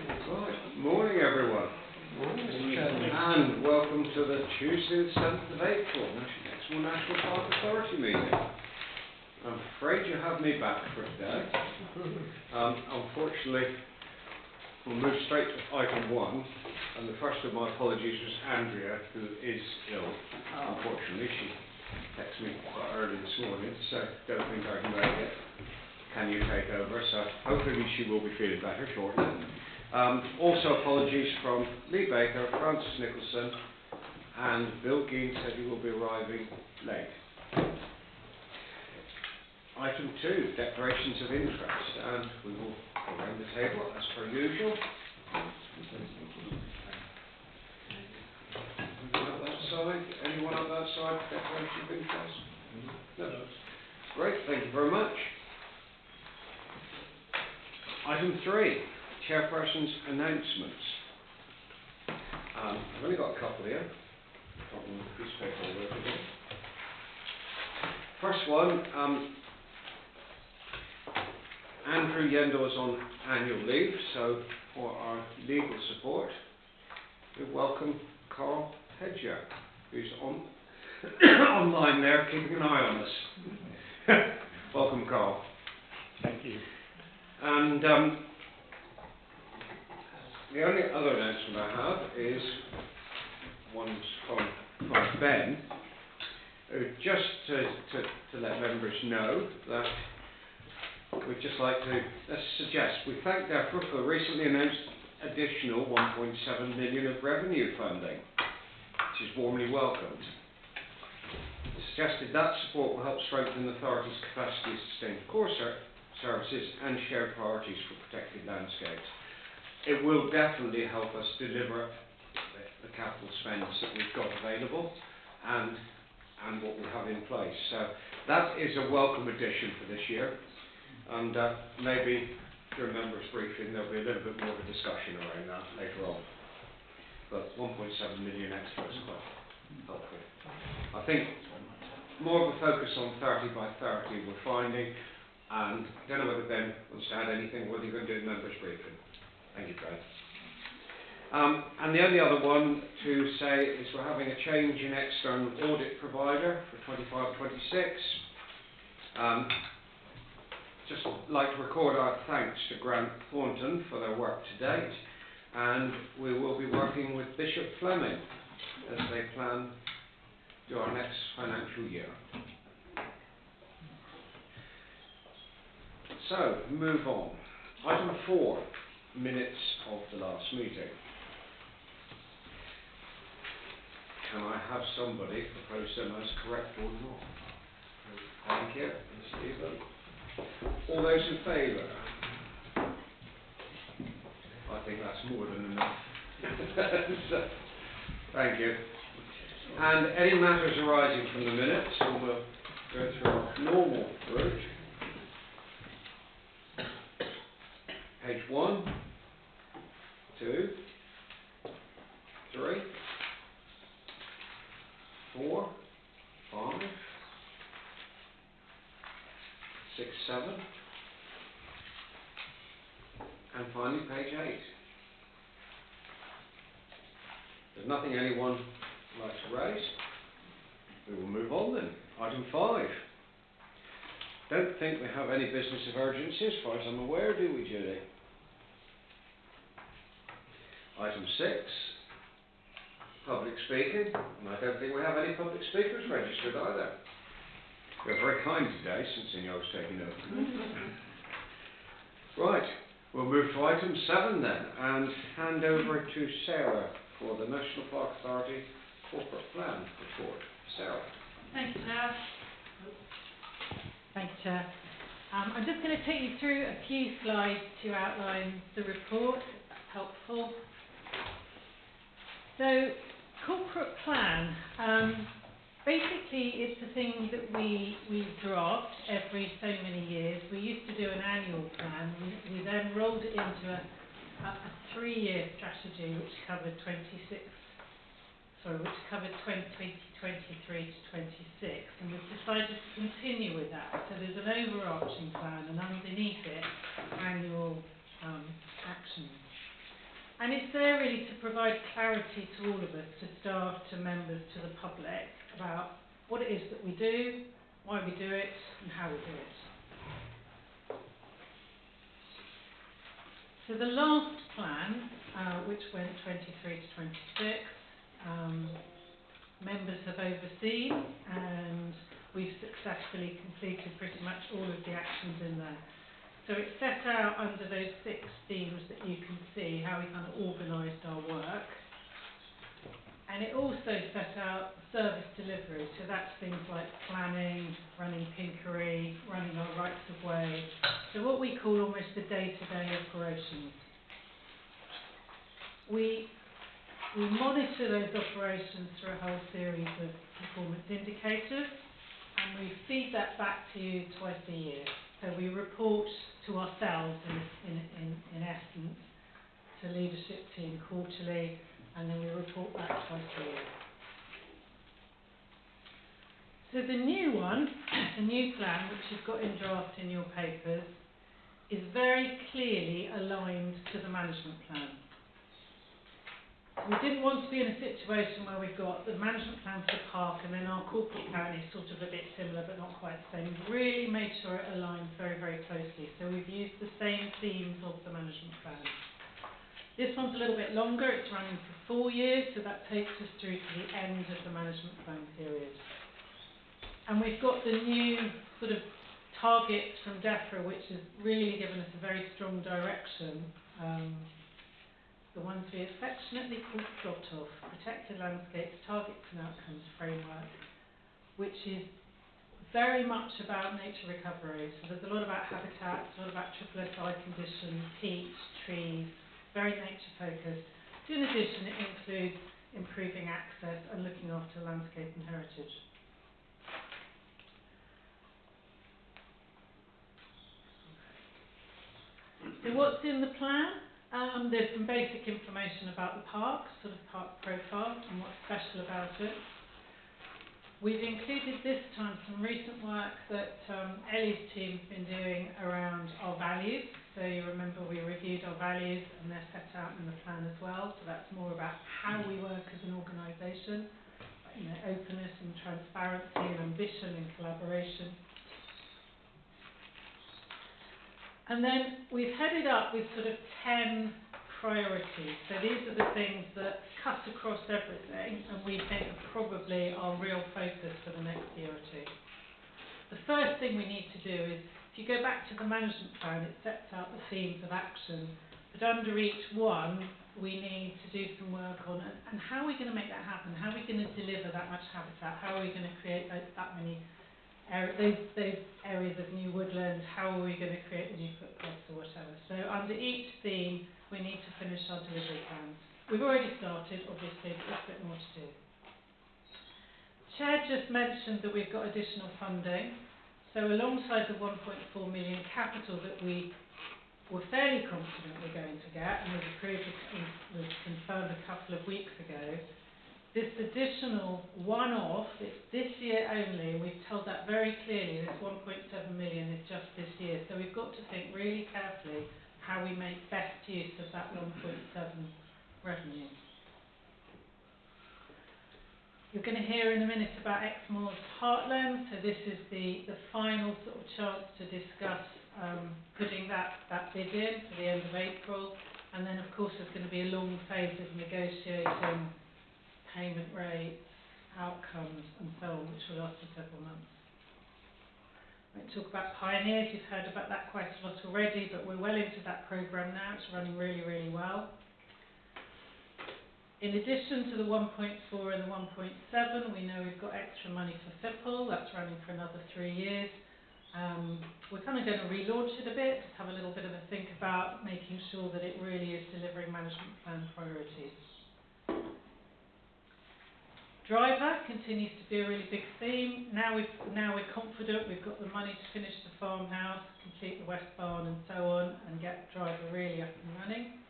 Right, morning everyone. Morning, Mr. Chairman. And welcome to the Tuesday the 7th of April, National Park Authority meeting. I'm afraid you have me back for today. Unfortunately, we'll move straight to item 1, and the first of my apologies was Andrea, who is ill. Unfortunately, she texted me quite early this morning, so don't think I can make it. Can you take over? So hopefully she will be feeling better shortly. Also apologies from Lee Baker, Francis Nicholson, and Bill Gein said he will be arriving late. Item 2, declarations of interest, and we will go around the table as per usual. Anyone on that side, declaration of interest? No. Great, thank you very much. Item 3, chairperson's announcements. I've only got a couple here. Piece of paper all over again. First one, Andrew Yendall is on annual leave, so for our legal support, we welcome Carl Hedger, who's online there, keeping an eye on us. Welcome, Carl. Thank you. And the only other announcement I have is one from Ben, just to let members know that we'd just like to suggest we thank DEFRA for the recently announced additional 1.7 million of revenue funding, which is warmly welcomed. It suggested that support will help strengthen the authority's capacity to sustain core services and shared priorities for protected landscapes. It will definitely help us deliver the capital spends that we've got available and what we have in place. So that is a welcome addition for this year, and maybe during members' briefing there'll be a little bit more of a discussion around that later on. But 1.7 million extra is quite helpful. I think more of a focus on 30 by 30 we're finding, and I don't know whether Ben wants to add anything, whether you're going to do the members' briefing. Thank you, Fred. And the only other one to say is we're having a change in external audit provider for 25-26. Just like to record our thanks to Grant Thornton for their work to date, and we will be working with Bishop Fleming as they plan to our next financial year. So, move on. Item 4, minutes of the last meeting. Can I have somebody propose them as correct or not? Thank you, Stephen. All those in favour? I think that's more than enough. So, thank you. And any matters arising from the minutes, and we'll go through our normal route. Page 1, 2, 3, 4, 5, 6, 7, and finally page 8. There's nothing anyone would like to raise. We will move on then. Item 5. Don't think we have any business of urgency as far as I'm aware, do we, Julie? Item 6, public speaking, and I don't think we have any public speakers registered either. You're very kind today, since I was taking over. Right, we'll move to item 7 then, and hand over to Sarah for the National Park Authority Corporate Plan report. Sarah. Thank you, Chair. Thank you, Chair. I'm just going to take you through a few slides to outline the report. That's helpful. So, corporate plan. Basically, it's a thing that we draft every so many years. We used to do an annual plan. We then rolled it into a 3-year strategy which covered 2023 to 26, and we've decided to continue with that. So there's an overarching plan, and underneath it, annual actions. And it's there really to provide clarity to all of us, to staff, to members, to the public, about what it is that we do, why we do it, and how we do it. So the last plan, which went 23 to 26, members have overseen, and we've successfully completed pretty much all of the actions in there. So it's set out under those 6 themes that you can see how we kind of organised our work. And it also set out service delivery, so that's things like planning, running Pinkery, running our rights of way, so what we call almost the day-to-day operations. We monitor those operations through a whole series of performance indicators, and we feed that back to you twice a year. So we report to ourselves in essence, to leadership team quarterly, and then we report back twice a year. So the new one, the new plan, which you've got in draft in your papers, is very clearly aligned to the management plan. We didn't want to be in a situation where we've got the management plan for the park and then our corporate plan is sort of a bit similar but not quite the same. We've really made sure it aligns very, very closely. So we've used the same themes of the management plan. This one's a little bit longer. It's running for 4 years, so that takes us through to the end of the management plan period. And we've got the new sort of targets from DEFRA, which has really given us a very strong direction. The ones we affectionately call PLOT-OFF, Protected Landscapes, Targets and Outcomes Framework, which is very much about nature recovery. So there's a lot about habitats, a lot about SSSI conditions, peat, trees, very nature focused. In addition, it includes improving access and looking after landscape and heritage. So what's in the plan? There's some basic information about the park, sort of park profile and what's special about it. We've included this time some recent work that Ellie's team have been doing around our values. So you remember we reviewed our values and they're set out in the plan as well. So that's more about how we work as an organisation, you know, openness and transparency and ambition and collaboration. And then we've headed up with sort of 10 priorities. So these are the things that cut across everything and we think are probably our real focus for the next year or two. The first thing we need to do is, if you go back to the management plan, it sets out the themes of action. But under each one, we need to do some work on it. And how are we going to make that happen? How are we going to deliver that much habitat? How are we going to create that many those areas of new woodland? How are we going to create the new footpaths or whatever? So under each theme, we need to finish our delivery plans. We've already started, obviously, but there's a bit more to do. Chair just mentioned that we've got additional funding. So alongside the 1.4 million capital that we were fairly confident we're going to get, and was approved and was confirmed a couple of weeks ago, this additional one-off, it's this year only, and we've told that very clearly, this 1.7 million is just this year. So we've got to think really carefully how we make best use of that 1.7 revenue. You're going to hear in a minute about Exmoor's Heartland, so this is the final sort of chance to discuss putting that bid in for the end of April, and then of course there's going to be a long phase of negotiating payment rates, outcomes and so on, which will last for several months. I won't talk about Pioneers, you've heard about that quite a lot already, but we're well into that programme now, it's running really, really well. In addition to the 1.4 and the 1.7, we know we've got extra money for FIPL, that's running for another 3 years. We're kind of going to relaunch it a bit, just have a little bit of a think about making sure that it really is delivering management plan priorities. Driver continues to be a really big theme. Now we're confident we've got the money to finish the farmhouse, complete the West Barn and so on, and get Driver really up and running.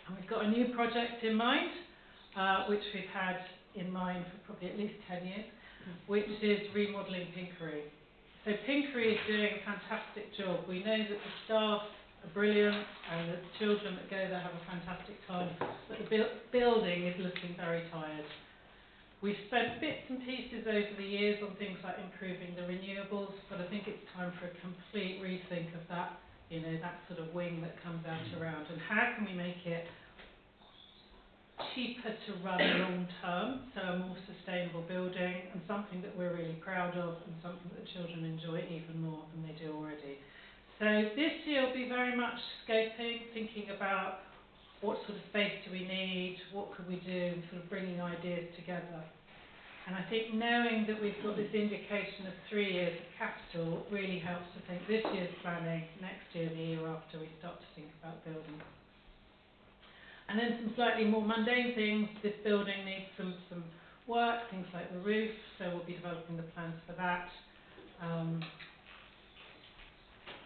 And we've got a new project in mind, which we've had in mind for probably at least 10 years, which is remodelling Pinkery. So Pinkery is doing a fantastic job. We know that the staff are brilliant, and the children that go there have a fantastic time, but the building is looking very tired. We've spent bits and pieces over the years on things like improving the renewables, but I think it's time for a complete rethink of that, you know, that sort of wing that comes out around, and how can we make it cheaper to run long term, so a more sustainable building, and something that we're really proud of, and something that children enjoy even more than they do already. So this year will be very much scoping, thinking about what sort of space do we need, what could we do, and sort of bringing ideas together. And I think knowing that we've got this indication of 3 years of capital really helps to think this year's planning, next year, the year after, we start to think about building. And then some slightly more mundane things. This building needs some work, things like the roof, so we'll be developing the plans for that.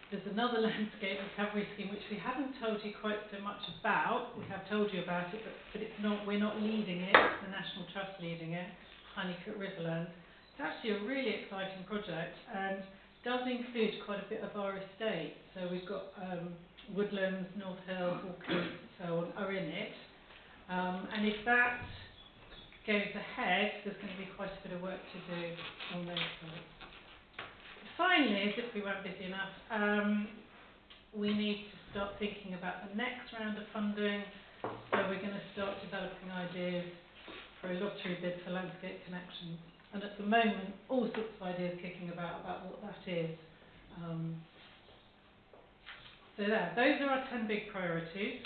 There's another landscape recovery scheme which we haven't told you quite so much about. We have told you about it, but it's not, we're not leading it, it's the National Trust leading it, Honeycote Riverland. It's actually a really exciting project and does include quite a bit of our estate. So we've got Woodlands, North Hill, Hawkins, so on, are in it. And if that goes ahead, there's going to be quite a bit of work to do on those sites. Finally, as if we weren't busy enough, we need to start thinking about the next round of funding. So we're going to start developing ideas for a lottery bid for landscape connections. And at the moment, all sorts of ideas kicking about what that is. So there, those are our 10 big priorities.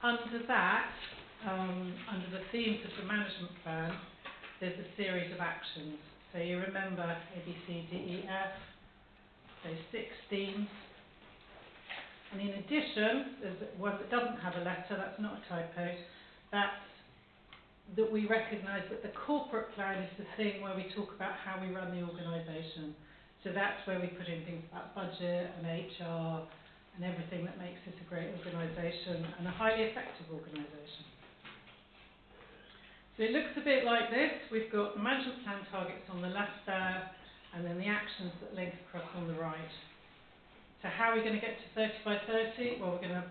Under that, under the themes of the management plan, there's a series of actions. So you remember A, B, C, D, E, F, those 6 themes. And in addition, there's one that doesn't have a letter, that's not a typo, that's that we recognise that the corporate plan is the thing where we talk about how we run the organisation. So that's where we put in things about budget and HR and everything that makes this a great organisation and a highly effective organisation. So it looks a bit like this. We've got the management plan targets on the left there, and then the actions that link across on the right. So how are we going to get to 30 by 30? Well, we're going to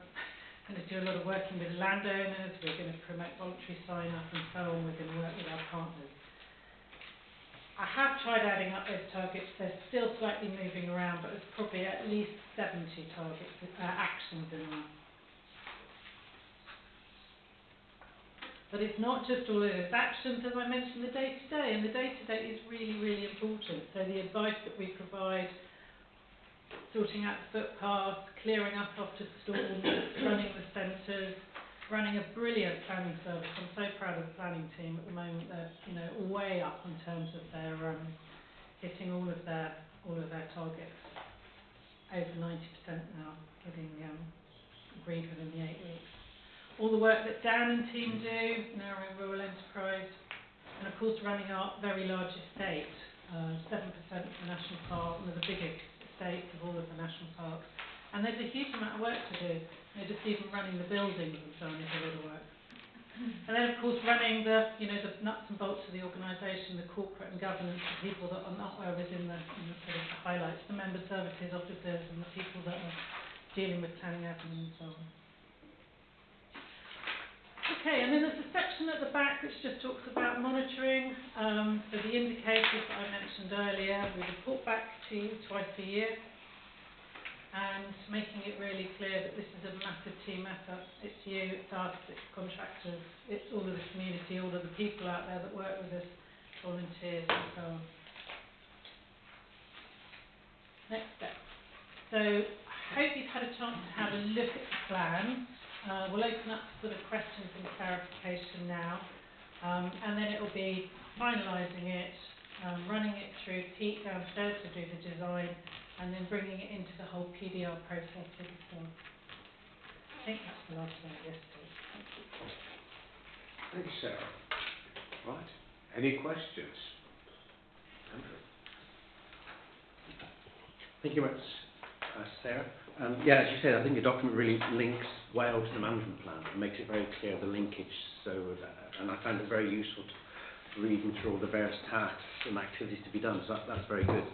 do a lot of working with landowners, we're going to promote voluntary sign-up and so on, we're going to work with our partners. I have tried adding up those targets, they're still slightly moving around, but there's probably at least 70 targets, actions in there. But it's not just all of those actions, as I mentioned, the day-to-day, and the day-to-day is really, really important. So the advice that we provide, sorting out the footpaths, clearing up after storms, running the centres, running a brilliant planning service. I'm so proud of the planning team at the moment. They're, you know, way up in terms of their hitting all of their targets. Over 90% now, getting agreed within the 8 weeks. All the work that Dan and team do, narrowing rural enterprise, and of course running our very large estate, 7% of the national park, one of the biggest estates of all of the national parks. And there's a huge amount of work to do. You know, just even running the buildings and so on is a lot of work. And then, of course, running the, you know, the nuts and bolts of the organisation, the corporate and governance, the people that are not always in the sort of the highlights, the member services officers and the people that are dealing with planning admin and so on. Okay, and then there's a section at the back which just talks about monitoring. So the indicators that I mentioned earlier, we report back to you twice a year. And making it really clear that this is a massive team effort. It's you, it's us, it's contractors, it's all of the community, all of the people out there that work with us, volunteers and so on. Next step. So I hope you've had a chance to have a look at the plan. We'll open up sort of questions and clarification now. And then it will be finalising it, running it through Pete downstairs to do the design, and then bringing it into the whole PDR process with the staff. I think that's the last one yesterday. Thank you, Sarah. Right. Any questions? Andrew. Thank you very much, Sarah. Yeah, as you said, I think the document really links well to the management plan. It makes it very clear the linkage. So, and I found it very useful reading through all the various tasks and activities to be done, so that's very good.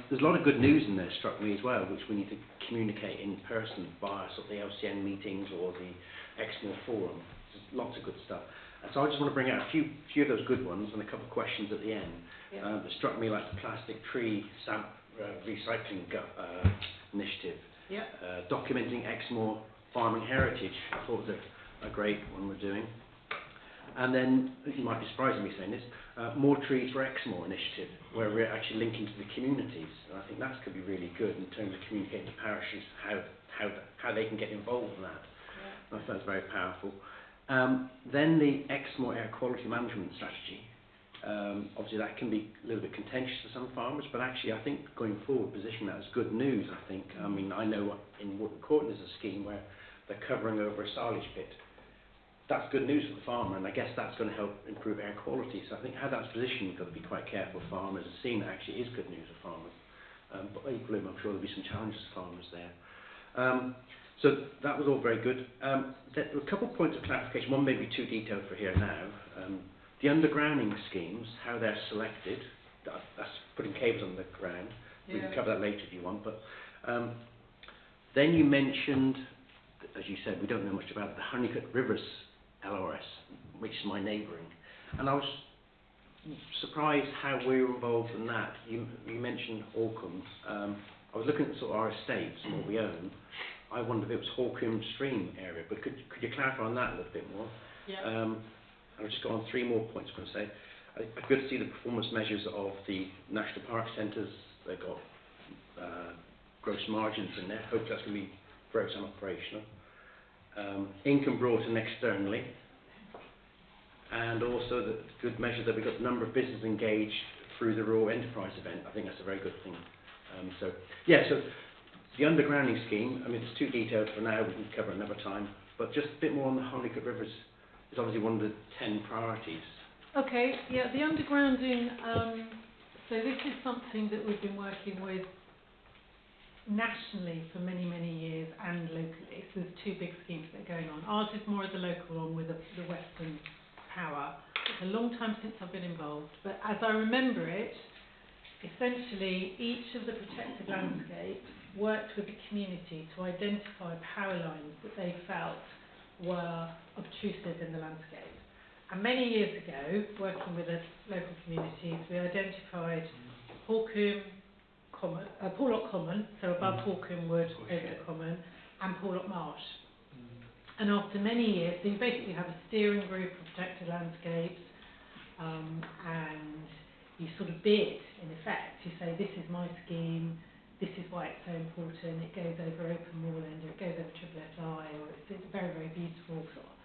There's a lot of good news in there, struck me as well, which we need to communicate in person via sort of the LCN meetings or the Exmoor forum. There's lots of good stuff. So I just want to bring out a few of those good ones and a couple of questions at the end. That struck me, like the plastic tree recycling initiative. Documenting Exmoor farming heritage, I thought was a great one we're doing. And then, you might be surprised at me saying this, More Trees for Exmoor initiative, where we're actually linking to the communities. And I think that could be really good in terms of communicating to parishes how they can get involved in that. I thought that was very powerful. Then the Exmoor air quality management strategy. Obviously that can be a little bit contentious for some farmers, but actually I think going forward, position that as good news, I think. I mean, I know in Wootton Court there's a scheme where they're covering over a silage pit. That's good news for the farmer, and I guess that's going to help improve air quality. So I think how that's positioned, you've got to be quite careful. Farmers are seeing that actually is good news for farmers. But equally, I'm sure there'll be some challenges for farmers there. So that was all very good. There were a couple of points of clarification. One may be too detailed for here now. The undergrounding schemes, how they're selected, that's putting cables on the ground. We can cover that later if you want. But then you mentioned, as you said, we don't know much about the Honeycutt Rivers LRS, which is my neighbouring. And I was surprised how we were involved in that. You mentioned Holcombe. I was looking at sort of our estates and what we own. I wondered if it was Holcombe Stream area, but could you clarify on that a little bit more? I've just got on 3 more points I'm going to say. It's good to see the performance measures of the National Park Centres. They've got gross margins in there. Hope that's going to be gross and operational. Income brought in externally. And also the good measure that we've got the number of businesses engaged through the Rural Enterprise event. I think that's a very good thing. So the undergrounding scheme, I mean, it's too detailed for now, we can cover it another time, but just a bit more on the Honeycutt Rivers is obviously one of the 10 priorities. Okay, the undergrounding, so this is something that we've been working with nationally for many, many years and locally. So there's 2 big schemes that are going on. Ours is more of the local one with the Western Power. It's a long time since I've been involved, but as I remember it, essentially each of the protected landscapes worked with the community to identify power lines that they felt were obtrusive in the landscape. And many years ago, working with the local communities, we identified Porlock Common, so above Holcombe Wood, over the Common, and Porlock Marsh. And after many years, so you basically have a steering group of protected landscapes, and you sort of bid, in effect. You say, this is my scheme, this is why it's so important, it goes over open moorland, or it goes over Triple FI, or it's a very, very beautiful sort of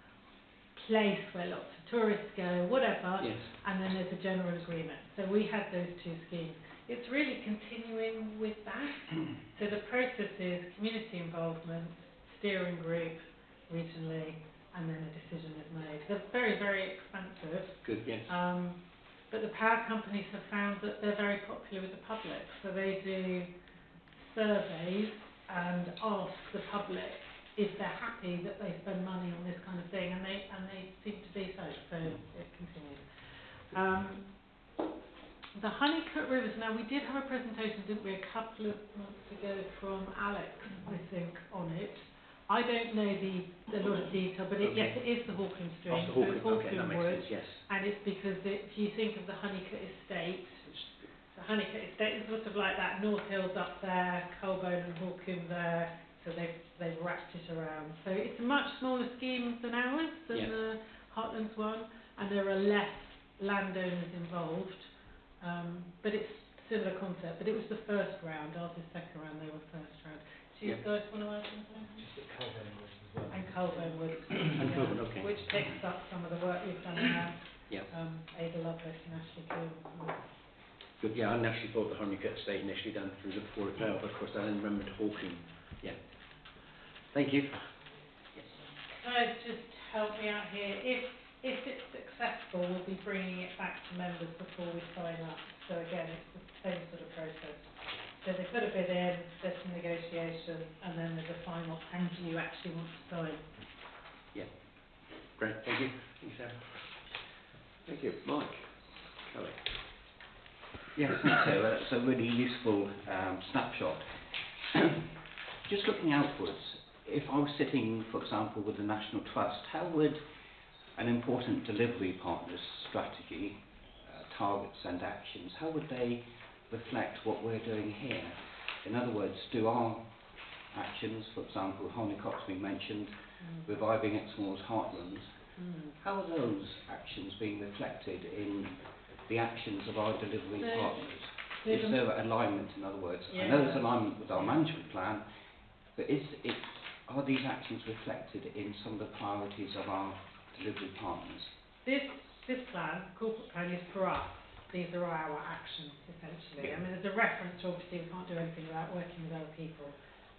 place where lots of tourists go, whatever, and then there's a general agreement. So we had those 2 schemes. It's really continuing with that. So the process is community involvement, steering group, regionally, and then a decision is made. They're very, very expensive. Good, yes. But the power companies have found that they're very popular with the public. So they do surveys and ask the public if they're happy that they spend money on this kind of thing, and they seem to be so. So it continues. The Honeycutt Rivers. Now we did have a presentation, didn't we, a couple of months ago from Alex, I think, on it. I don't know a lot of detail, but yes, it is the Holcombe Stream. Oh, the Holcombe Wood, yes. And it's because if you think of the Honeycutt Estate, the Honeycutt Estate is sort of like that. North Hill's up there, Colbone and Holcombe there, so they've wrapped it around. So it's a much smaller scheme than ours, than the Heartlands one, and there are less landowners involved, but it's a similar concept. But it was the first round, ours is second round, they were first round. Do you guys want to add something? Just at Colbone Wood as well. And Colbone Wood. And Colbone, okay. Which picks up some of the work we've done there. Yeah. Ada Lovelace and Ashley Coombe. Good, I actually thought the Honeycutt estate initially done through the before it fell, but of course I then remembered Holcombe. Yeah. Thank you. Guys, just help me out here. If it's successful, we'll be bringing it back to members before we sign up. So again, it's the same sort of process. So they put a bid in, there's some negotiation, and then there's a final, and do you actually want to sign? Yeah. Great, thank you. Thank you, Sarah. Thank you. Mike. Kelly. Yes, thanks, Sarah. That's a really useful snapshot. Just looking outwards, if I was sitting, for example, with the National Trust, how would an important delivery partner's strategy, targets and actions, how would they reflect what we're doing here? In other words, do our actions, for example, Honeycott's been mentioned, reviving Exmoor's heartlands, how are those actions being reflected in the actions of our delivery partners? Is there alignment, in other words? Yeah. I know there's alignment with our management plan, but are these actions reflected in some of the priorities of our delivery partners? This plan, corporate plan, is for us. These are our actions, essentially. I mean, there's a reference, obviously, we can't do anything without working with other people.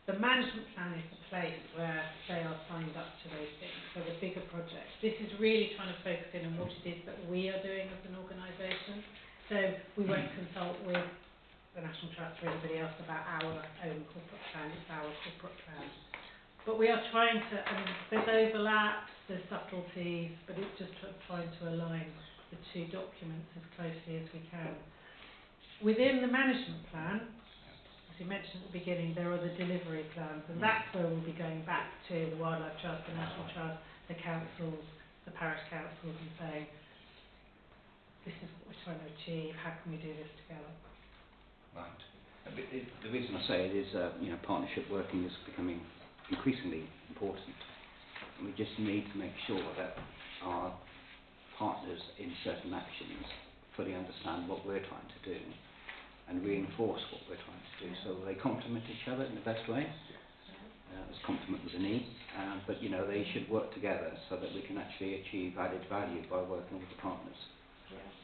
The management plan is the place where they are signed up to those things, so the bigger projects. This is really trying to focus in on what it is that we are doing as an organisation. So we won't consult with the National Trust or anybody else about our own corporate plan. It's our corporate plan. But we are trying to, there's overlaps, there's subtleties, but it's just trying to align the two documents as closely as we can. Within the management plan, as you mentioned at the beginning, there are the delivery plans, and that's where we'll be going back to the Wildlife Trust, the National Trust, the councils, the parish councils, and saying, this is what we're trying to achieve, how can we do this together? Right. The reason I say it is, partnership working is becoming increasingly important, and we just need to make sure that our partners in certain actions fully understand what we're trying to do and reinforce what we're trying to do, so they complement each other in the best way. There's complement with an E, but they should work together so that we can actually achieve added value by working with the partners.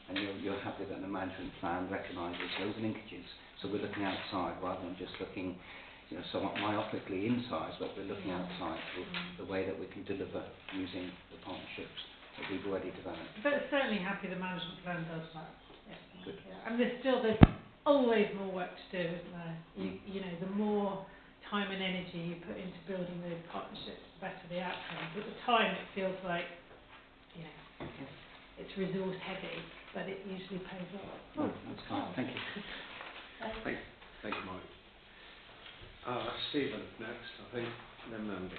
And you're happy that the management plan recognises those linkages, so we're looking outside rather than just looking somewhat myopically inside, but we're looking outside to the way that we can deliver using the partnerships that we've already developed. But certainly happy the management plan does that. Yes. Good. Yeah. And there's always more work to do, isn't there? The more time and energy you put into building those partnerships, the better the outcomes. At the time, it feels like, it's resource heavy, but it usually pays off. Oh, that's kind. Thank you. Thank you, Mike. Stephen next, I think, then Mandy.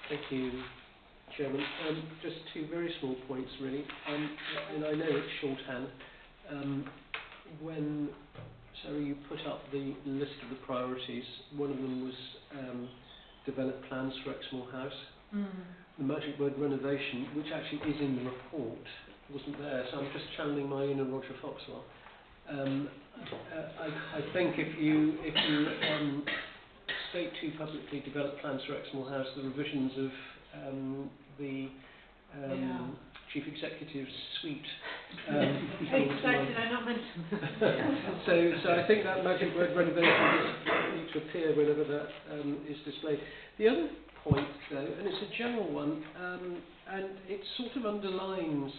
Thank you, Chairman. Just two very small points, really. And I know it's shorthand. When, Sarah, you put up the list of the priorities, one of them was develop plans for Exmoor House. The magic word renovation, which actually is in the report, wasn't there, so I'm just channeling my inner Roger Foxwell. I think if you state too publicly develop plans for Exmoor House, the revisions of the Chief Executive's suite. Did I not mention that? So I think that magic word renovation needs to appear whenever that is displayed. The other point, though, and it's a general one, and it sort of underlines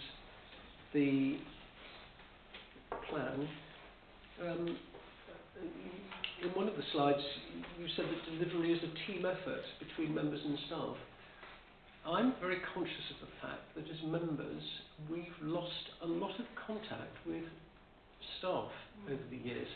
the plan. In one of the slides, you said that delivery is a team effort between members and staff. I'm very conscious of the fact that as members, we've lost a lot of contact with staff over the years.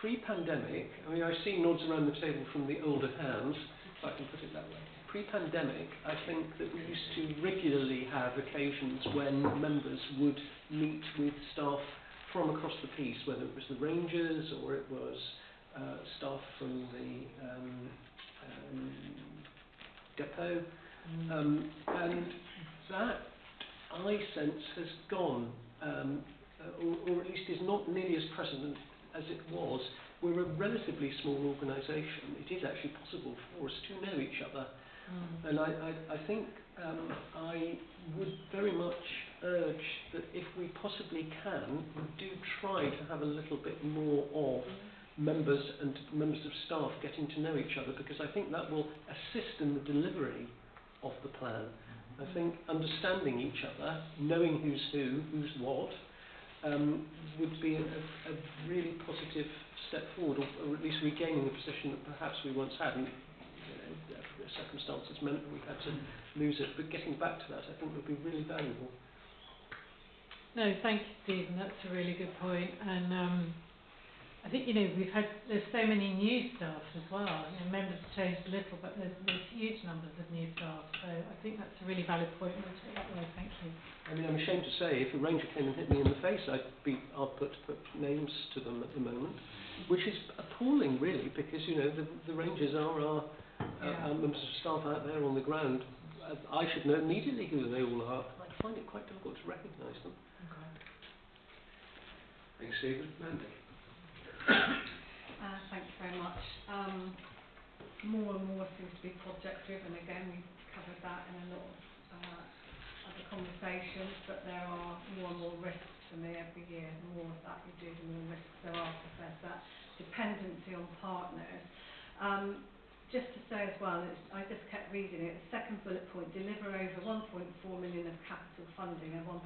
Pre-pandemic, I see nods around the table from the older hands, if I can put it that way. Pre-pandemic, I think that we used to regularly have occasions when members would meet with staff from across the piece, whether it was the Rangers or it was staff from the depot, and that, I sense, has gone, or at least is not nearly as present as it was. We're a relatively small organisation. It is actually possible for us to know each other, and I think I would very much urge that if we possibly can, we do try to have a little bit more of members and members of staff getting to know each other, because I think that will assist in the delivery of the plan. I think understanding each other, knowing who's who, who's what, would be a really positive step forward, or at least regaining a position that perhaps we once had, and circumstances meant that we had to lose it. But getting back to that, I think, would be really valuable. No, thank you, Stephen. That's a really good point. And I think, there's so many new staff as well. Members have changed a little, but there's huge numbers of new staff. So I think that's a really valid point. We'll take that away. Thank you. I mean, I'm ashamed to say, if a ranger came and hit me in the face, I'd put names to them at the moment, which is appalling, really, because the rangers are our members of staff out there on the ground. I should know immediately who they all are. I find it quite difficult to recognise them. Okay. Thanks, Stephen. Mandy. Thank you very much. More and more seems to be project driven. Again, we've covered that in a lot of other conversations, but there are more and more risks for me every year. The more of that you do, the more risks there are, because there's that dependency on partners. Just to say as well, I just kept reading it, the second bullet point, deliver over 1.4 million of capital funding and 1.7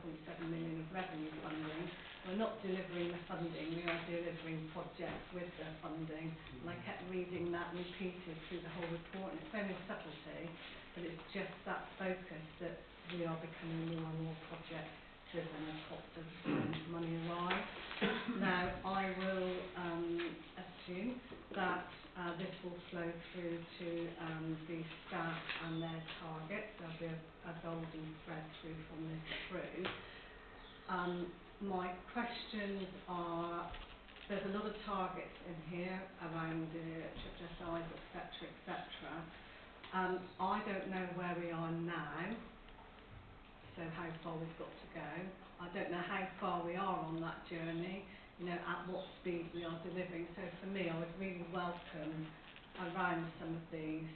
million of revenue funding. We're not delivering the funding, we are delivering projects with the funding. And I kept reading that repeated through the whole report, and it's only subtlety, but it's just that focus that we are becoming more and more project driven as cost of money arrives. Now, I will assume that this will flow through to the staff and their targets. There'll be a golden thread through from this through. My questions are, there's a lot of targets in here around triple SIs, etc. I don't know where we are now, so how far we've got to go. I don't know how far we are on that journey, at what speed we are delivering. So for me, I would really welcome around some of these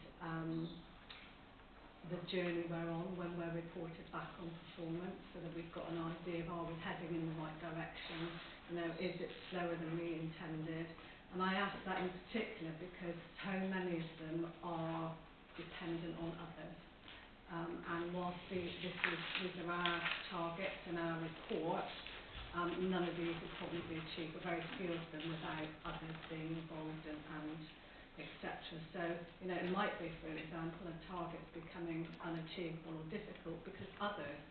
the journey we're on when we're reported back on performance, so that we've got an idea of, are we heading in the right direction? Is it slower than we intended? And I ask that in particular because so many of them are dependent on others. And whilst these are our targets and our report, none of these will probably be achieved, or very few of them, without others being involved and etc. So, it might be, for example, a target becoming unachievable or difficult because others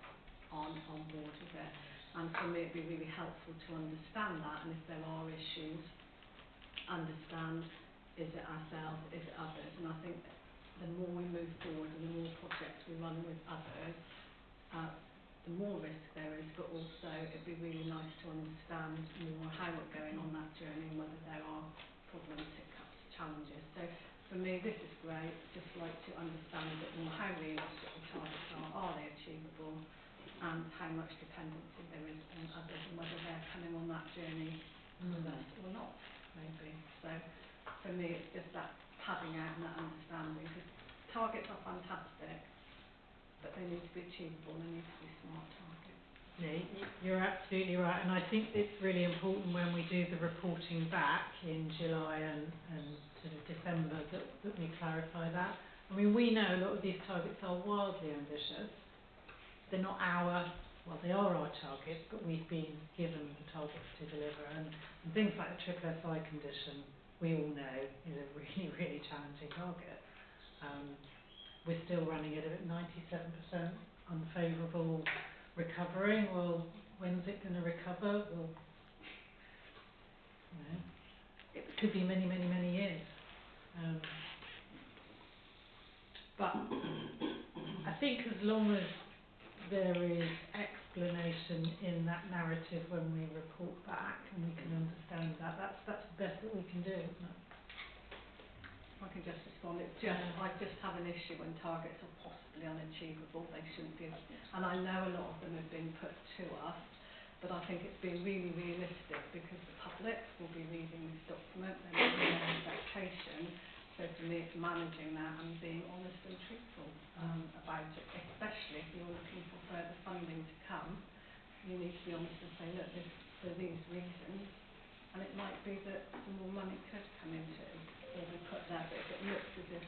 aren't on board with it. And for me, it'd be really helpful to understand that, and if there are issues, understand, is it ourselves, is it others? And I think the more we move forward and the more projects we run with others, the more risk there is, but also it'd be really nice to understand more how we're going on that journey and whether there are problems, hiccups, challenges. So for me, this is great. Just like to understand a bit more how realistic the targets are they achievable, and how much dependency there is on others, and whether they're coming on that journey with us or not, maybe. So for me, it's just that padding out and that understanding, because targets are fantastic, but they need to be achievable, they need to be smart targets. Yeah, you're absolutely right, and I think it's really important when we do the reporting back in July and sort of December that we clarify that. I mean, we know a lot of these targets are wildly ambitious. They're not they are our targets, but we've been given the targets to deliver. And things like the triple SI condition, we all know, is a really, really challenging target. We're still running at a 97% unfavourable recovery. Well, when's it going to recover? Well, it could be many, many, many years. But I think as long as there is explanation in that narrative when we report back and we can understand that, that's the best that we can do, isn't it? I can just respond. It's just, I just have an issue when targets are possibly unachievable. They shouldn't be, and I know a lot of them have been put to us, but I think it's been really realistic because the public will be reading this document and there's an expectation. So for me, it's managing that and being honest and truthful about it, especially if you're looking for further funding to come. You need to be honest and say, look, for these reasons, and it might be that some more money could come into it or be put there, but if it looks as if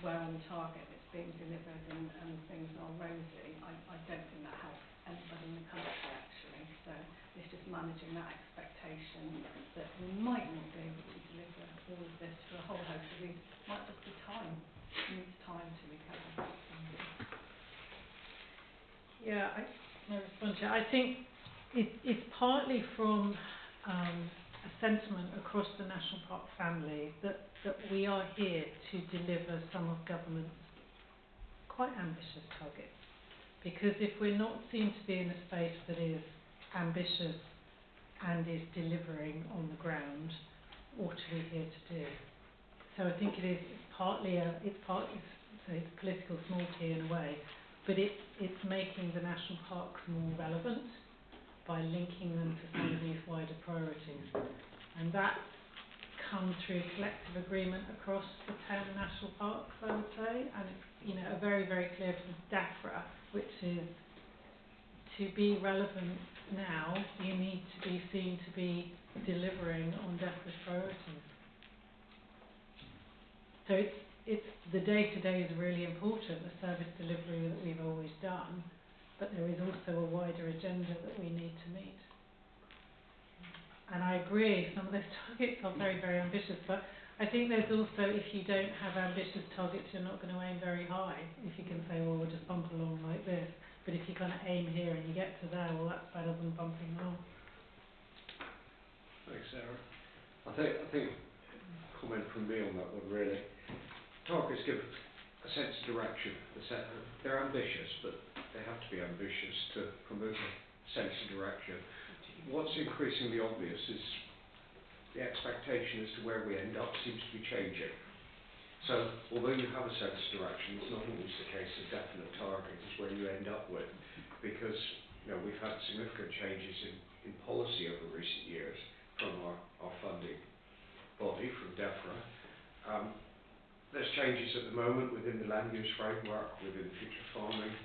we're on target, it's being delivered and things are rosy, I don't think that helps anybody in the country, actually. So it's just managing that expectation that we might not be able to deliver all of this for a whole host of reasons. It might just be time. It needs time to recover. Yeah, I respond to it. I think It's partly from a sentiment across the national park family that we are here to deliver some of government's quite ambitious targets. Because if we're not seen to be in a space that is ambitious and is delivering on the ground, what are we here to do? So I think it's political small t in a way, but it's making the national parks more relevant by linking them to some of these wider priorities. And that's come through collective agreement across the 10 national parks, I would say, and it's a very, very clear from DAFRA, which is to be relevant now, you need to be seen to be delivering on DAFRA's priorities. So it's the day-to-day is really important, the service delivery that we've always done, but there is also a wider agenda that we need to meet. And I agree, some of those targets are very, very ambitious, but I think there's also, if you don't have ambitious targets, you're not going to aim very high. If you can say, well, we'll just bump along like this, but if you kind of aim here and you get to there, well, that's better than bumping along. Thanks, Sarah. I think a comment from me on that one, really. Targets give a sense of direction. They're ambitious, but they have to be ambitious to promote a sense of direction. What's increasingly obvious is the expectation as to where we end up seems to be changing. So, although you have a sense of direction, it's not always the case a definite target is where you end up with, because we've had significant changes in policy over recent years from our funding body, from DEFRA. There's changes at the moment within the land use framework, within the future farming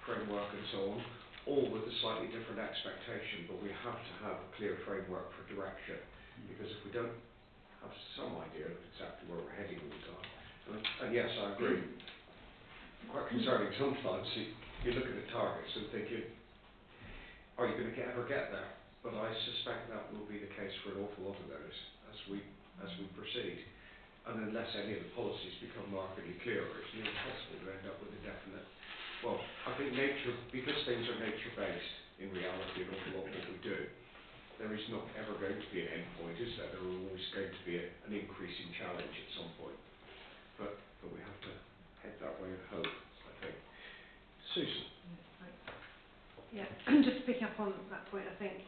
framework and so on, all with a slightly different expectation, but we have to have a clear framework for direction, because if we don't have some idea of exactly where we're heading all the time, and yes, I agree, quite concerning sometimes, you look at the targets and thinking, are you going to ever get there? But I suspect that will be the case for an awful lot of those as we proceed. And unless any of the policies become markedly clearer, it's nearly impossible to end up with a definite. Well, I think because things are nature-based in reality, an awful lot of what we do, there is not ever going to be an end point, is there? There are always going to be an increasing challenge at some point. But we have to head that way of hope, I think. Susan. Yeah, just picking up on that point, I think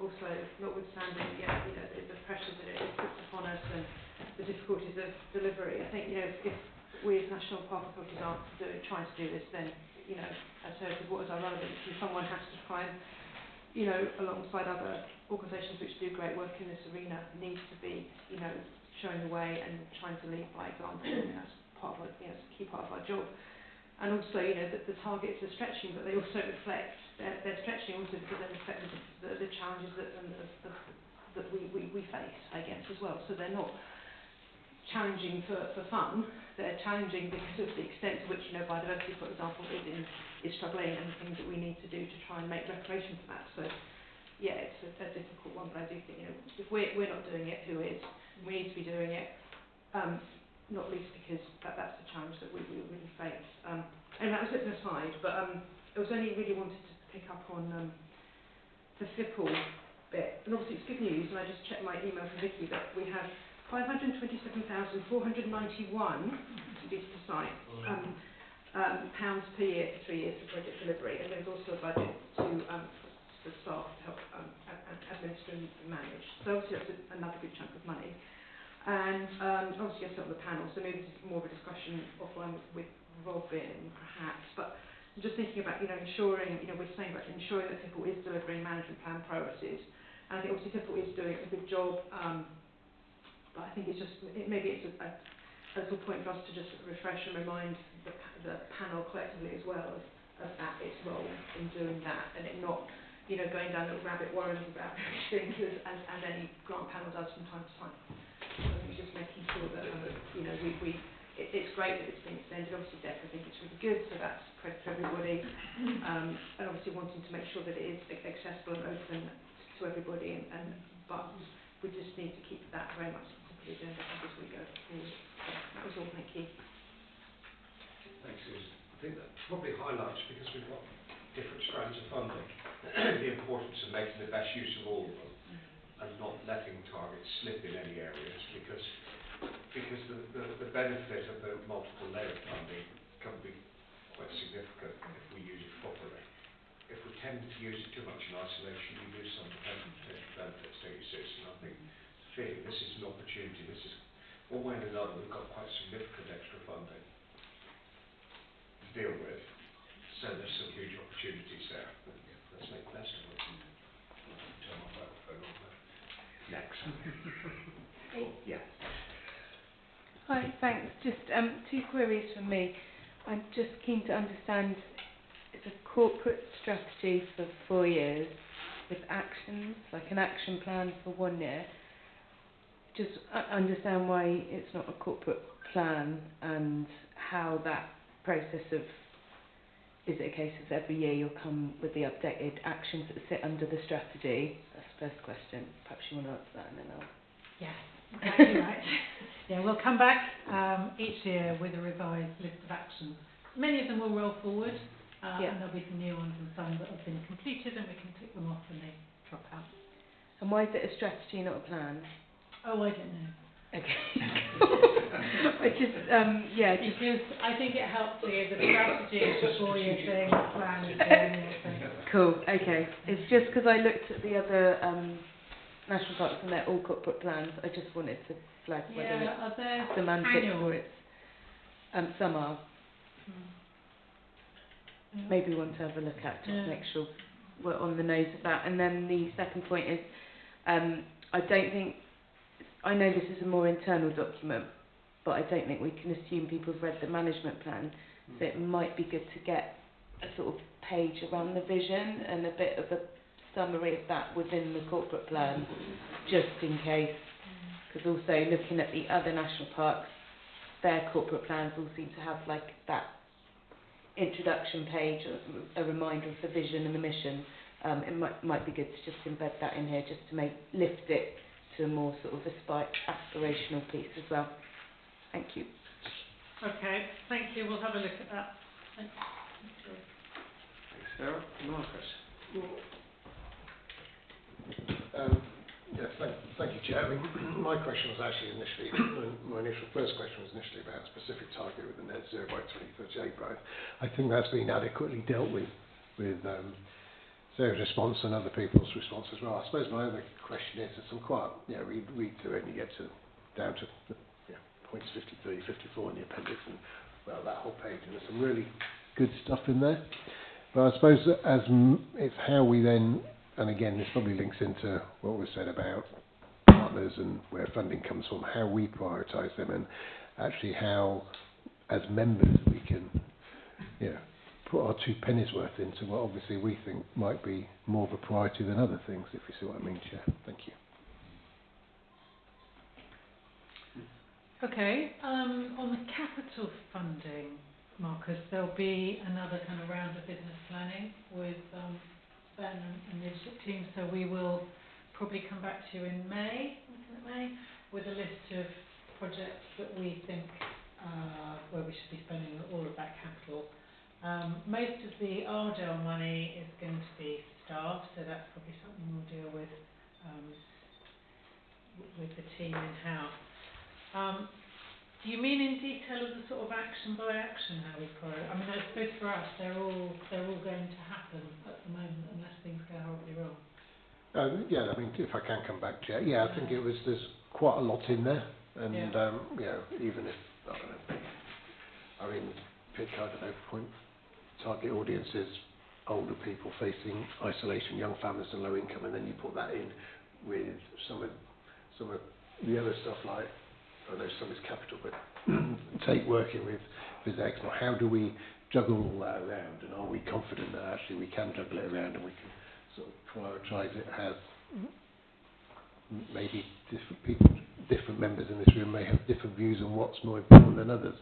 also, notwithstanding the pressure that it puts upon us and the difficulties of delivery, I think if we as national park authorities aren't trying to do this, then as Sarah said, what is our relevance? And someone has to try and alongside other organisations which do great work in this arena, needs to be showing the way and trying to lead by example. That's part of it's a key part of our job. And also, the targets are stretching, but they also reflect, they're stretching also because they reflect the challenges that we face, I guess, as well. So they're not challenging for fun, they're challenging because of the extent to which, biodiversity, for example, is struggling, and things that we need to do to try and make reparation for that. So, yeah, it's a difficult one, but I do think, if we're not doing it, who is? We need to be doing it. Not least because that's the challenge that we really face. And that was an aside, but I was only really wanted to pick up on the FIPL bit. And obviously it's good news, and I just checked my email from Vicky that we have 527,491, to be precise, pounds per year for 3 years for project delivery. And there's also a budget for staff to help administer and manage. So obviously that's another good chunk of money. And obviously I sit on the panel, so maybe this is more of a discussion offline with Robin, perhaps. But I'm just thinking about, ensuring, we're saying about ensuring that FIPL is delivering management plan priorities. And I think obviously FIPL is doing a good job, but I think it's just, maybe it's a little point for us to just refresh and remind the panel collectively as well of that, its role in doing that, and it not, going down little rabbit warrens about things as any grant panel does from time to time. So I think just making sure that, it's great that it's been extended. Obviously, DEFRA, I think it's really good, so that's credit to everybody. And obviously wanting to make sure that it is accessible and open to everybody, but we just need to keep that very much at the top of the agenda as we go forward. So that was all, thank you. Thanks, Susan. I think that probably highlights, because we've got different strands of funding, the importance of making the best use of all of them and not letting targets slip in any areas, because the benefit of the multiple layered funding can be quite significant if we use it properly. If we tend to use it too much in isolation, you lose some potential benefits, don't you, Sis? And I think feeling this is an opportunity, this is, one way or another, we've got quite significant extra funding to deal with, so there's some huge opportunities there. Let's make the best of it. Turn my microphone on there. Next. Oh, yeah. Hi, thanks. Just two queries from me. I'm just keen to understand, it's a corporate strategy for 4 years with actions, like an action plan for 1 year. Just understand why it's not a corporate plan and how that process of, is it a case of every year you'll come with the updated actions that sit under the strategy? That's the first question. Perhaps you want to answer that and then I'll... Yes, exactly right. Yeah, we'll come back each year with a revised list of actions. Many of them will roll forward, and there'll be some new ones and some that have been completed, and we can tick them off when they drop out. And why is it a strategy, not a plan? Oh, I don't know. Okay. I just, because I think it helps you. The strategy is a 4-year thing, the plan is a 1-year thing. Cool, okay. It's just because I looked at the other national parks and they're all corporate plans. I just wanted to flag whether it's semantics or it's some are. Maybe one to have a look at, just to make sure we're on the nose of that. And then the second point is, I know this is a more internal document, but I don't think we can assume people have read the management plan, so it might be good to get a sort of page around the vision and a bit of a summary of that within the corporate plan, just in case. Because also looking at the other national parks, their corporate plans all seem to have like that introduction page, or a reminder of the vision and the mission. It might be good to just embed that in here, just to lift it to a more sort of aspirational piece as well. Thank you. Okay, thank you. We'll have a look at that. Thanks. Thanks, Sarah. Marcus. Yes, thank you, Chair. I mean, my question was actually initially, my initial first question was initially about a specific target with the net zero by 2038, but I think that's been adequately dealt with Sarah's response and other people's response as well. I suppose my other question is, there's some quite, read through it and you get down to points 53, 54 in the appendix, and well, that whole page, and there's some really good stuff in there. But I suppose that it's how we then, and again, this probably links into what was said about partners and where funding comes from, how we prioritise them, and actually how, as members, we can, put our 2 pennies worth into what obviously we think might be more of a priority than other things, if you see what I mean, Chair. Thank you. Okay, on the capital funding, Marcus, there'll be another kind of round of business planning with Ben and the leadership team, so we will probably come back to you in May, with a list of projects that we think where we should be spending all of that capital. Most of the Ardell money is going to be staff, so that's probably something we'll deal with the team in-house. Do you mean in detail of the sort of action by action how we prioritize? I mean, I suppose for us they're all going to happen at the moment unless things go horribly wrong. I mean, if I can come back, Chair. I think there's quite a lot in there, and even if pick point target audiences, older people facing isolation, young families and low income, and then you put that in with some of the other stuff, like, I know some is capital, but take working with eczema. How do we juggle all that around, and are we confident that actually we can juggle it around and we can sort of prioritise it as maybe different members in this room may have different views on what's more important than others?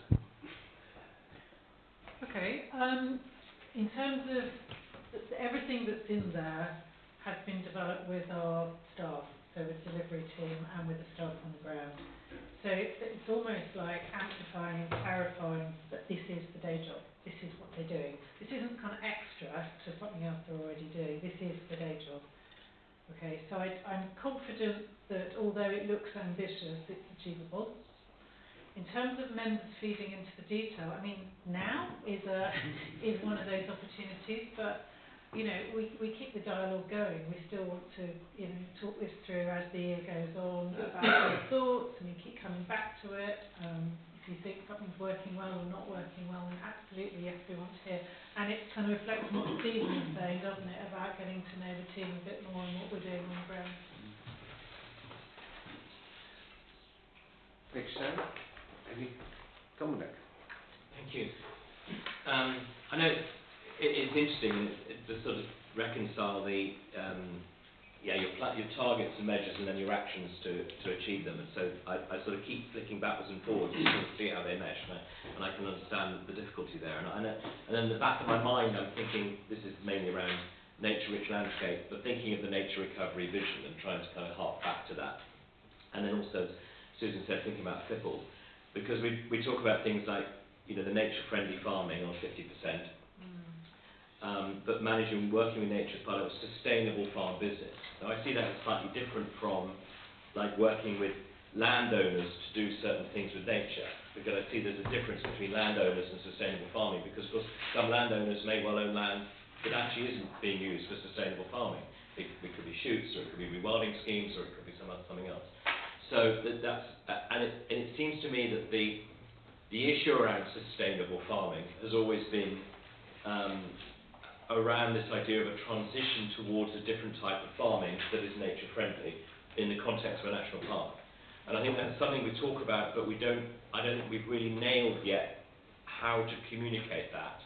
Okay, in terms of everything that's in there has been developed with our staff, so the delivery team and with the staff on the ground. So it's almost like amplifying and clarifying that this is the day job, this is what they're doing. This isn't kind of extra to something else they're already doing. This is confident that although it looks ambitious, it's achievable. In terms of members feeding into the detail, I mean, now is one of those opportunities, but you know, we keep the dialogue going. We still want to, you know, talk this through as the year goes on about our thoughts, and we keep coming back to it. If you think something's working well or not working well, then absolutely, yes, we want to hear. And it kind of reflects on what Stephen was saying, doesn't it, about getting to know the team a bit more and what we're doing on the ground. Thanks, Sam. Any Dominic? Thank you. I know it's interesting to sort of reconcile the your targets and measures and then your actions to achieve them. And so I sort of keep flicking backwards and forwards to sort of see how they mesh, and I can understand the difficulty there. And then in the back of my mind, I'm thinking this is mainly around nature-rich landscape, but thinking of the nature recovery vision and trying to kind of hark back to that. And then also, as Susan said, thinking about FIPL. Because we talk about things like, you know, the nature-friendly farming on 50%, but managing, working with nature as part of a sustainable farm business. Now I see that as slightly different from like working with landowners to do certain things with nature, because I see there's a difference between landowners and sustainable farming, because of course some landowners may well own land that actually isn't being used for sustainable farming. It could be shoots, or it could be rewilding schemes, or it could be something else. So it seems to me that the issue around sustainable farming has always been around this idea of a transition towards a different type of farming that is nature friendly in the context of a national park. And I think that's something we talk about, but I don't think we've really nailed yet how to communicate that.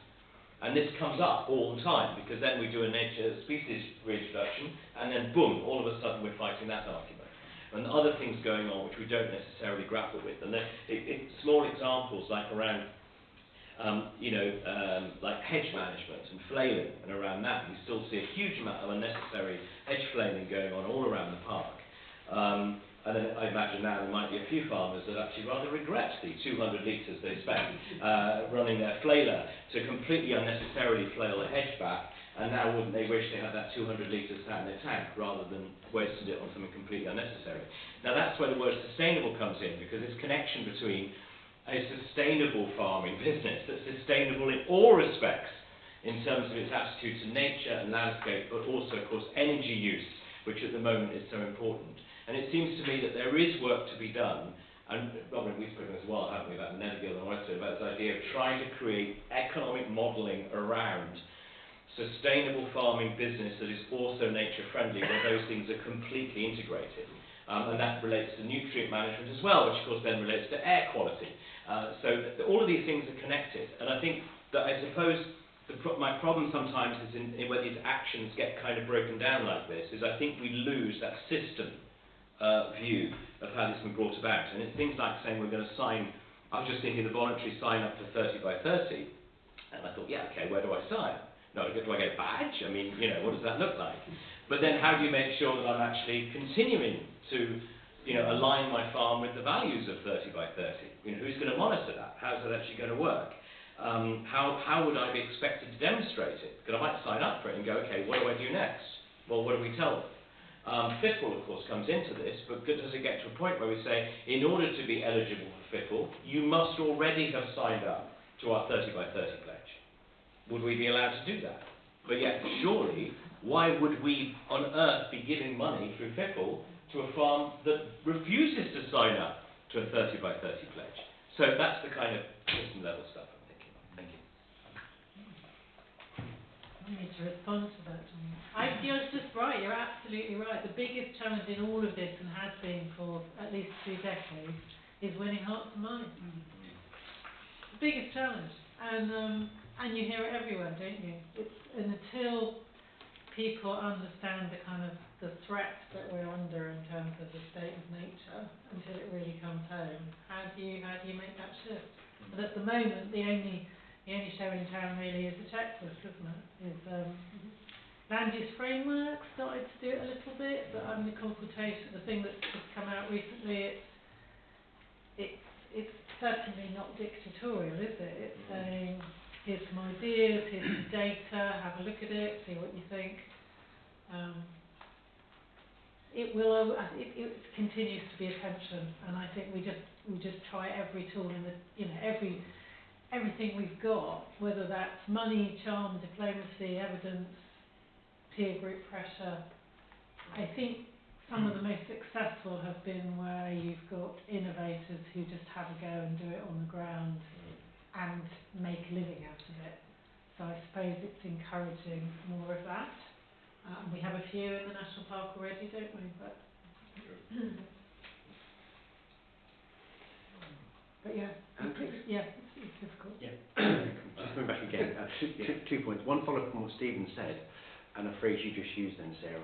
And this comes up all the time, because then we do a nature species reintroduction, and then boom, all of a sudden we're fighting that argument. And other things going on which we don't necessarily grapple with. And then small examples like around, like hedge management and flailing, and around that we still see a huge amount of unnecessary hedge flailing going on all around the park. And then I imagine now there might be a few farmers that actually rather regret the 200 litres they spent running their flailer to completely unnecessarily flail a hedge back. And now wouldn't they wish they had that 200 litres sat in their tank rather than wasted it on something completely unnecessary. Now that's where the word sustainable comes in, because it's connection between a sustainable farming business that's sustainable in all respects in terms of its attitude to nature and landscape, but also of course energy use, which at the moment is so important. And it seems to me that there is work to be done, and Robin, we've spoken as well, haven't we, about Nethergill and Western, about this idea of trying to create economic modelling around sustainable farming business that is also nature friendly, where those things are completely integrated. And that relates to nutrient management as well, which of course then relates to air quality. So all of these things are connected. And I think that, I suppose, my problem sometimes is in where these actions get kind of broken down like this, is I think we lose that system view of how this has been brought about. And it's things like saying we're going to sign, I was just thinking the voluntary sign up for 30 by 30, and I thought, yeah, okay, where do I sign? No, do I get a badge? I mean, you know, what does that look like? But then how do you make sure that I'm actually continuing to, you know, align my farm with the values of 30 by 30? You know, who's going to monitor that? How's that actually going to work? How would I be expected to demonstrate it? Because I might sign up for it and go, okay, what do I do next? Well, what do we tell them? FIPL, of course, comes into this, but does it get to a point where we say, in order to be eligible for FIPL, you must already have signed up to our 30 by 30 pledge? Would we be allowed to do that? But yet, surely, why would we on earth be giving money through FIPL to a farm that refuses to sign up to a 30 by 30 pledge? So that's the kind of system level stuff I'm thinking. Thank you. I need to respond to that. You're just right, you're absolutely right. The biggest challenge in all of this, and has been for at least 2 decades, is winning hearts and minds. The biggest challenge. And you hear it everywhere, don't you? And until people understand the kind of the threat that we're under in terms of the state of nature, until it really comes home, how do you make that shift? And at the moment, the only show in town really is the checklist, isn't it? Land use framework started to do it a little bit, but the consultation, the thing that's just come out recently, it's certainly not dictatorial, is it? It's saying, here's some ideas, here's some data, have a look at it, see what you think. it continues to be a tension, and I think we just try every tool in the, everything we've got, whether that's money, charm, diplomacy, evidence, peer group pressure. I think some of the most successful have been where you've got innovators who just have a go and do it on the ground and make a living out of it. So I suppose it's encouraging more of that. We have a few in the national park already, don't we? But yeah, it's difficult. Yeah. Just coming back again, two points. One follow-up on what Stephen said, and a phrase you just used then, Sarah,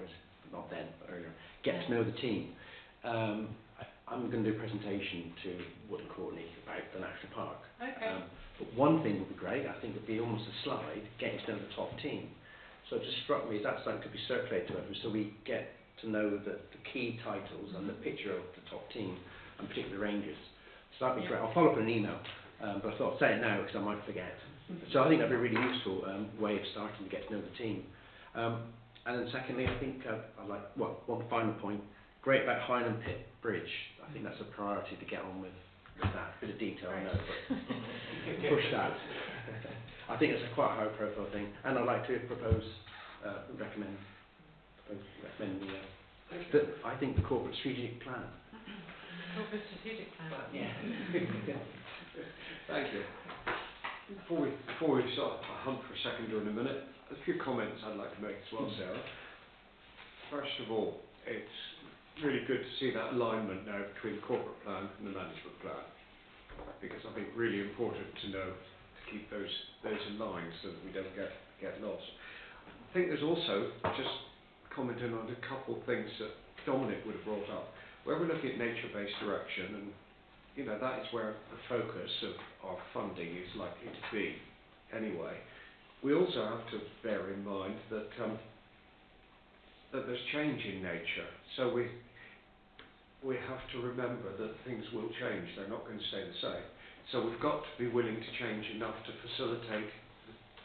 not then, but earlier. Get to know the team. I'm going to do a presentation to Wood and Courtney about the national park. Okay. But one thing would be great, I think, would be almost a slide getting to know the top team. So it just struck me that something could be circulated to everyone, so we get to know the key titles and the picture of the top team, and particularly the Rangers. So that'd be great. I'll follow up in an email, but I thought I'd say it now because I might forget. So I think that'd be a really useful way of starting to get to know the team. And then secondly, I think I'd like, one final point, great about Highland Pit Bridge. I think that's a priority to get on with that. Bit of detail, I know, but push that. I think it's a quite high profile thing, and I'd like to recommend I think the corporate strategic plan. Corporate strategic plan. Yeah. Thank you. Before we start a hunt for a seconder in a minute, a few comments I'd like to make as well, Sarah. First of all, it's really good to see that alignment now between the corporate plan and the management plan, because I think really important to know to keep those aligned so that we don't get lost. I think there's also, just commenting on a couple of things that Dominic would have brought up, where we're looking at nature-based direction, and that is where the focus of our funding is likely to be anyway. We also have to bear in mind that that there's change in nature, so we have to remember that things will change. They're not going to stay the same. So we've got to be willing to change enough to facilitate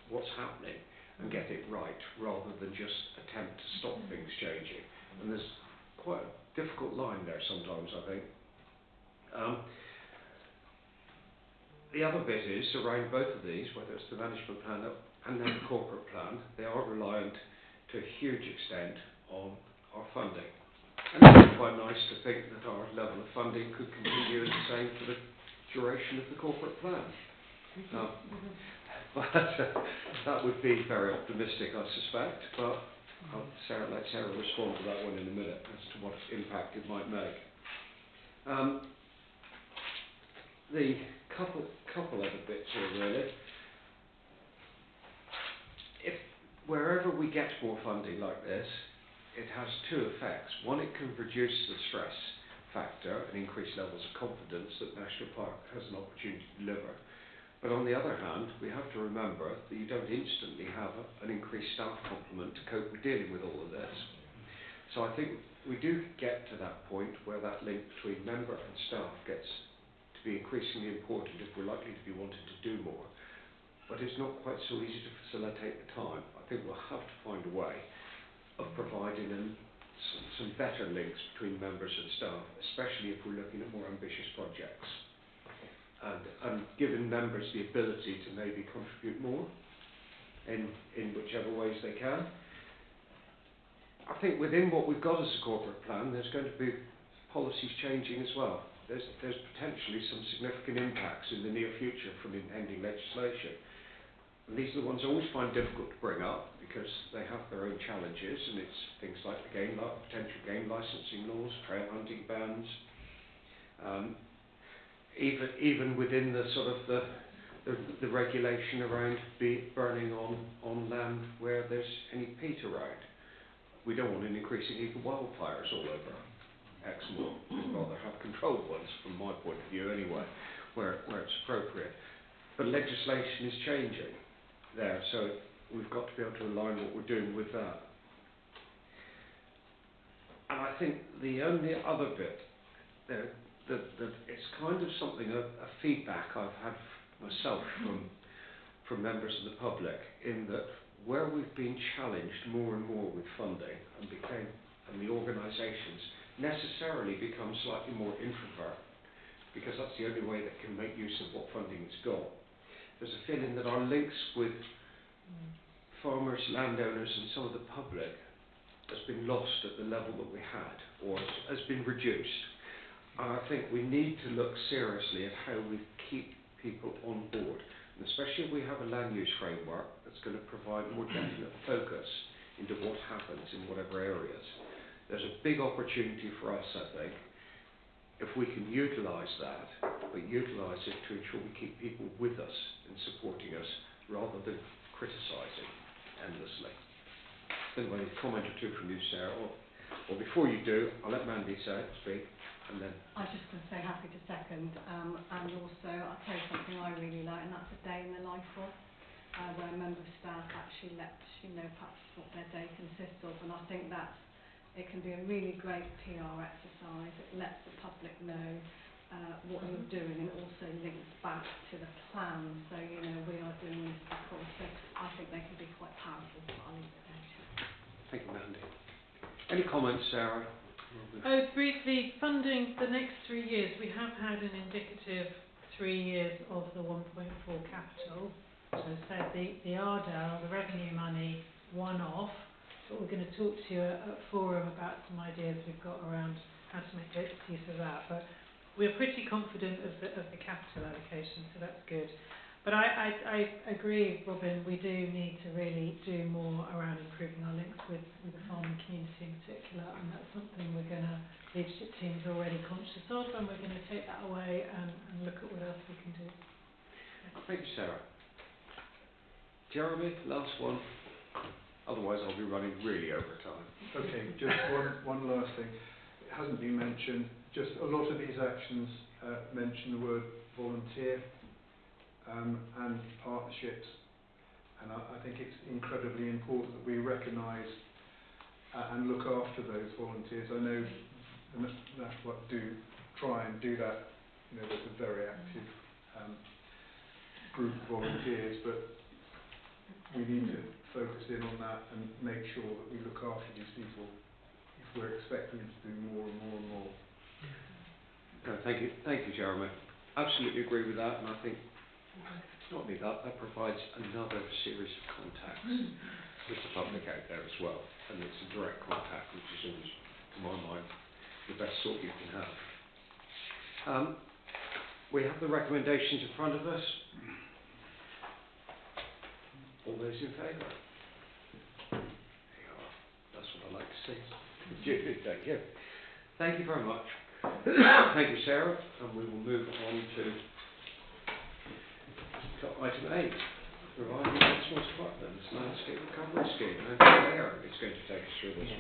what's happening and get it right, rather than just attempt to stop things changing. And there's quite a difficult line there sometimes, I think. The other bit is around both of these, whether it's the management plan and then the corporate plan, they are reliant to a huge extent on our funding. And it would be quite nice to think that our level of funding could continue the same for the duration of the corporate plan. But that would be very optimistic, I suspect, but I'll let Sarah respond to that one in a minute as to what impact it might make. The couple other bits here, really. If wherever we get more funding like this, it has two effects. One, it can reduce the stress factor and increase levels of confidence that National Park has an opportunity to deliver. But on the other hand, we have to remember that you don't instantly have an increased staff complement to cope with dealing with all of this. So I think we do get to that point where that link between member and staff gets to be increasingly important if we're likely to be wanting to do more. But it's not quite so easy to facilitate the time. I think we'll have to find a way of providing some better links between members and staff, especially if we're looking at more ambitious projects. And giving members the ability to maybe contribute more in whichever ways they can. I think within what we've got as a corporate plan, there's going to be policies changing as well. There's potentially some significant impacts in the near future from impending legislation. And these are the ones I always find difficult to bring up because they have their own challenges, and it's things like the potential game licensing laws, trail hunting bans, even within the sort of the regulation around burning on land where there's any peat around. We don't want an increasing heap of wildfires all over Exmoor. We'd rather have controlled ones, from my point of view anyway, where it's appropriate. But legislation is changing there, so we've got to be able to align what we're doing with that. And I think the only other bit there that it's kind of something, a feedback I've had myself from members of the public, in that where we've been challenged more and more with funding and became and the organisations necessarily become slightly more introvert, because that's the only way that can make use of what funding it's got. There's a feeling that our links with farmers, landowners and some of the public has been lost at the level that we had, or has been reduced. And I think we need to look seriously at how we keep people on board, and especially if we have a land use framework that's going to provide more definite focus into what happens in whatever areas. There's a big opportunity for us, I think, if we can utilise that, but utilise it to ensure we keep people with us and supporting us rather than criticising endlessly. Anyway, a comment or two from you, Sarah, or before you do, I'll let Mandy speak, and then... I was just going to say happy to second, and also I'll tell you something I really like, and that's a day in the life of, where a member of staff actually lets you know perhaps what their day consists of, and I think it can be a really great PR exercise. It lets the public know what you're doing, and it also links back to the plan. So, you know, we are doing this because, so I think they can be quite powerful, but I'll leave it there. Thank you, Mandy. Any comments, Sarah? Oh, briefly, funding the next 3 years. We have had an indicative 3 years of the 1.4 capital. So said the RDL, the revenue money, one-off. But we're going to talk to you at forum about some ideas we've got around how to make use of that. But we're pretty confident of the capital allocation, so that's good. But I agree, Robin, we do need to really do more around improving our links with the farming community in particular, and that's something leadership team's already conscious of, and we're going to take that away and look at what else we can do. Thank you, Sarah. Jeremy, last one. Otherwise, I'll be running really over time. Okay, just one last thing. It hasn't been mentioned. Just a lot of these actions mention the word volunteer and partnerships, and I think it's incredibly important that we recognise and look after those volunteers. I know the National Park do try and do that. You know, there's a very active group of volunteers, but we need to focus in on that and make sure that we look after these people if we're expecting them to do more and more and more. No, thank you, Jeremy. Absolutely agree with that, and I think not only that provides another series of contacts with the public out there as well, and it's a direct contact, which is always, to my mind, the best sort you can have. We have the recommendations in front of us. All those in favour? There you are. That's what I like to see. Judy, thank you. Thank you very much. Thank you, Sarah. And we will move on to item 8. Providing Exmoor Scotland's landscape recovery scheme. And Claire is going to take us through this one.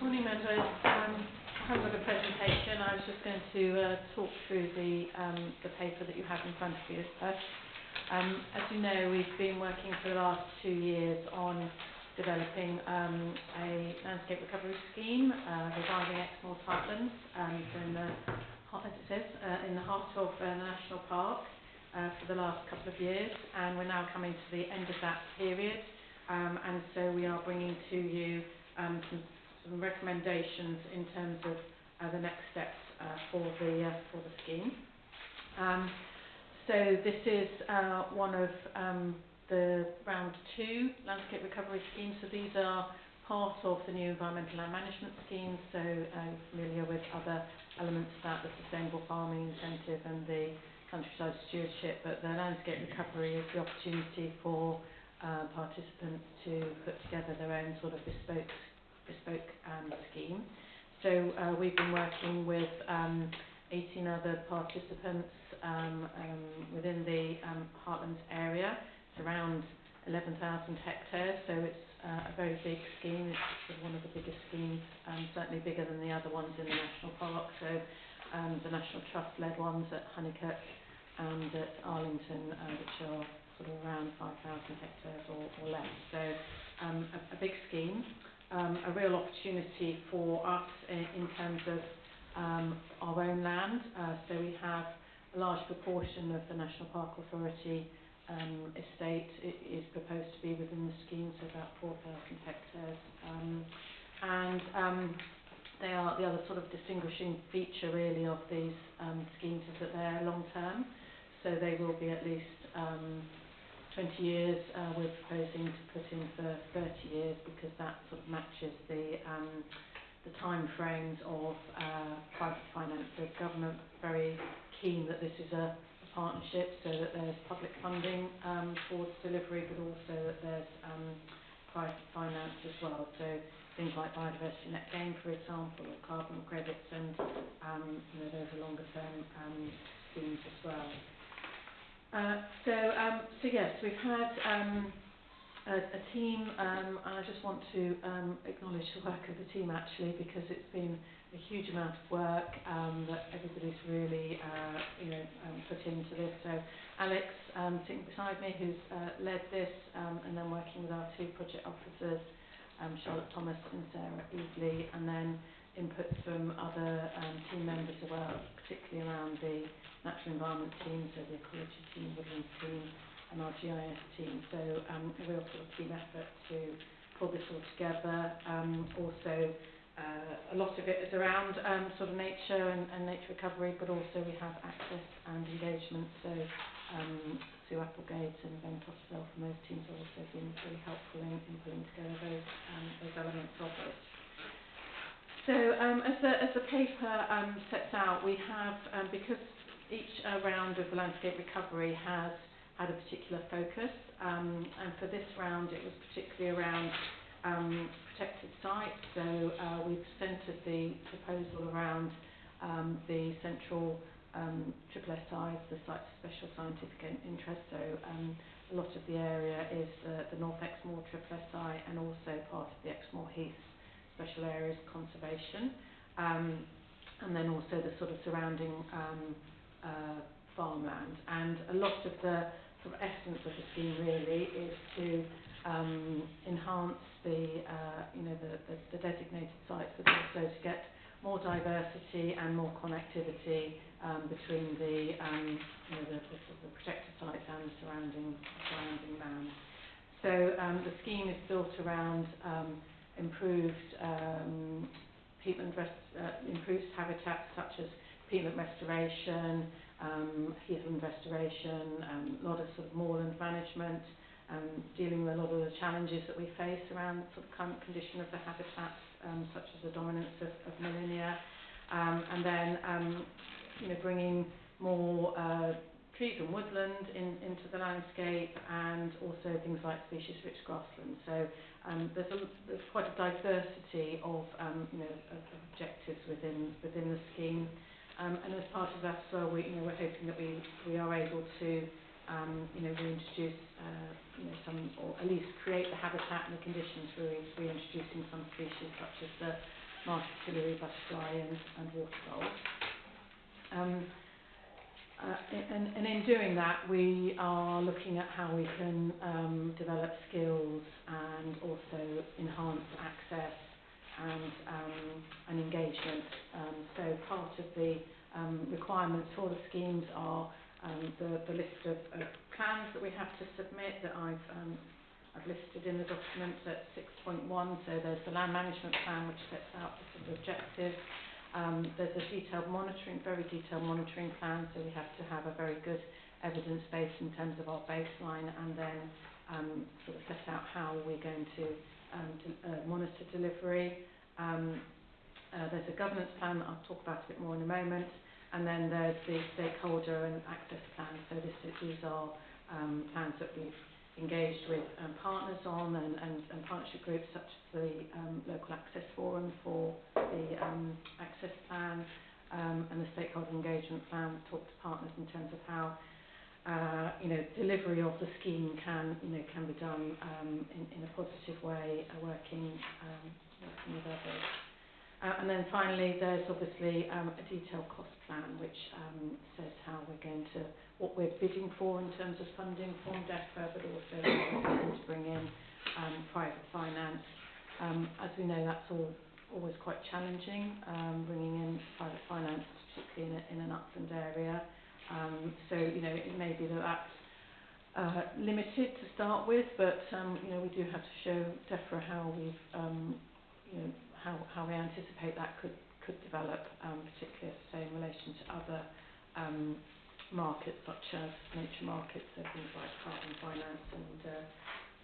Morning, members. I haven't got a presentation. I was just going to talk through the paper that you have in front of you first. As you know, we've been working for the last 2 years on developing a landscape recovery scheme, reviving Exmoor Tightlands, in the, as it says, in the heart of the National Park for the last couple of years, and we're now coming to the end of that period, and so we are bringing to you some recommendations in terms of the next steps for the scheme. So this is one of the round 2 landscape recovery schemes. So these are part of the new environmental land management scheme. So you're familiar with other elements of that, the sustainable farming incentive and the countryside stewardship. But the landscape recovery is the opportunity for participants to put together their own sort of bespoke scheme. So we've been working with 18 other participants within the Heartlands area. It's around 11,000 hectares, so it's a very big scheme. It's one of the biggest schemes, certainly bigger than the other ones in the National Park. So the National Trust-led ones at Honeycutt and at Arlington, which are sort of around 5,000 hectares or less. So a big scheme. A real opportunity for us in terms of our own land. So we have a large proportion of the National Park Authority estate is proposed to be within the scheme, so about 4,000 hectares. They are the other sort of distinguishing feature really of these schemes is that they are long term, so they will be at least 20 years. We're proposing to put in for 30 years because that sort of matches the time frames of private finance. The government very keen that this is a partnership, so that there's public funding towards delivery, but also that there's private finance as well. So things like biodiversity net gain, for example, or carbon credits, and those are longer term schemes as well. So yes, we've had a team, and I just want to acknowledge the work of the team actually, because it's been a huge amount of work that everybody's really put into this. So Alex sitting beside me, who's led this, and then working with our two project officers, Charlotte Thomas and Sarah Eagley, and then input from other team members as well, particularly around the natural environment team, so the ecology team, woodlands team, and our GIS team. So a real sort of team effort to pull this all together. Also, a lot of it is around sort of nature and nature recovery, but also we have access and engagement. So Sue Applegate and Ben Tostell from those teams have also been really helpful in pulling together those elements of it. So as the paper sets out, we have, because each round of the landscape recovery has had a particular focus, and for this round it was particularly around protected sites. So we've centred the proposal around the central triple SIs, the sites of special scientific interest. So a lot of the area is the North Exmoor triple SI, and also part of the Exmoor Heath special areas conservation, and then also the sort of surrounding farmland. And a lot of the sort of essence of the scheme really is to enhance the designated sites, but also to get more diversity and more connectivity between the protected sites and the surrounding land. So the scheme is built around improved improved habitats such as peatland restoration, heathland restoration, a lot of sort of moorland management, dealing with a lot of the challenges that we face around the sort of current condition of the habitats, such as the dominance of millennia, and then bringing more trees and woodland into the landscape, and also things like species-rich grassland. So there's quite a diversity of objectives within the scheme, and as part of that as well, we're hoping that we are able to reintroduce some, or at least create the habitat and the conditions for reintroducing some species such as the marsh pillory butterfly and water voles. And in doing that, we are looking at how we can develop skills and also enhance access and engagement. So part of the requirements for the schemes are the list of plans that we have to submit that I've listed in the document at 6.1. So there's the land management plan, which sets out the sort of objectives. There's a very detailed monitoring plan, so we have to have a very good evidence base in terms of our baseline, and then sort of set out how we're going to monitor delivery. There's a governance plan that I'll talk about a bit more in a moment, and then there's the stakeholder and access plan. So these are plans that we've engaged with partners on, and partnership groups such as the local access forum for the access plan, and the stakeholder engagement plan. We talk to partners in terms of how delivery of the scheme can be done in a positive way, working with others. And then finally, there's obviously a detailed cost plan which says how we're going to, what we're bidding for in terms of funding from DEFRA, but also how we're going to bring in private finance. As we know, that's always quite challenging, bringing in private finance, particularly in an upland area. So, you know, it may be that that's limited to start with, but you know, we do have to show DEFRA how we've, you know, how we anticipate that could develop, particularly, as I say, in relation to other markets such as nature markets, so things like carbon finance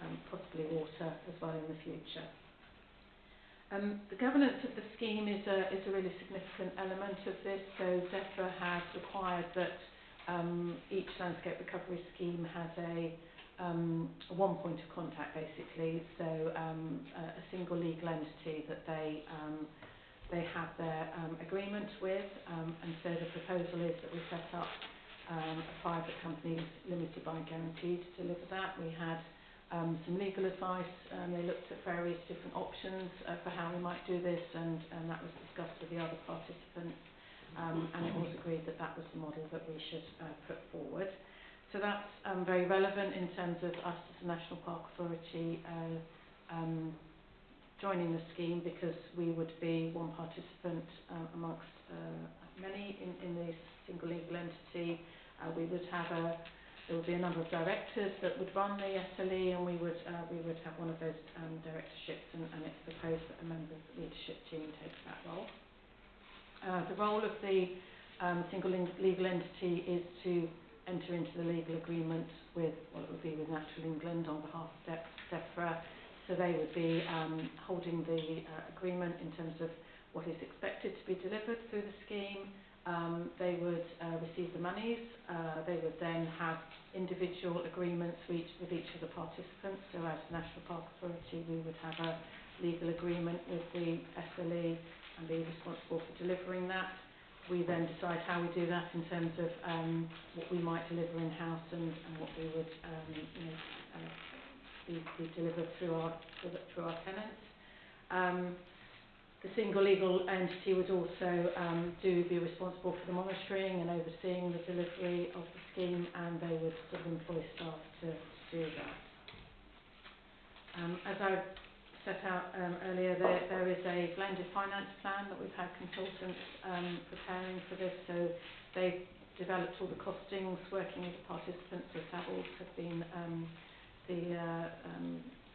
and possibly water as well in the future. The governance of the scheme is a really significant element of this. So DEFRA has required that each landscape recovery scheme has a one point of contact, basically. So a single legal entity that they have their agreement with, and so the proposal is that we set up a private company limited by guarantee to deliver that. We had some legal advice, they looked at various different options for how we might do this, and that was discussed with the other participants, and it was agreed that that was the model that we should put forward. So that's very relevant in terms of us as a National Park Authority joining the scheme, because we would be one participant amongst many in this single legal entity. We would have there would be a number of directors that would run the SLE, and we would have one of those directorships, and it's proposed that a member of the leadership team takes that role. The role of the single legal entity is to enter into the legal agreement with, well, it would be with Natural England on behalf of DEFRA. So they would be holding the agreement in terms of what is expected to be delivered through the scheme. They would receive the monies. They would then have individual agreements with each of the participants. So as National Park Authority, we would have a legal agreement with the SLE and be responsible for delivering that. We then decide how we do that in terms of what we might deliver in-house and what we would be delivered through our tenants. The single legal entity would also be responsible for the monitoring and overseeing the delivery of the scheme, and they would sort of employ staff to do that. As I set out earlier, there is a blended finance plan that we've had consultants preparing for this. So they've developed all the costings, working with the participants. So Savills have been the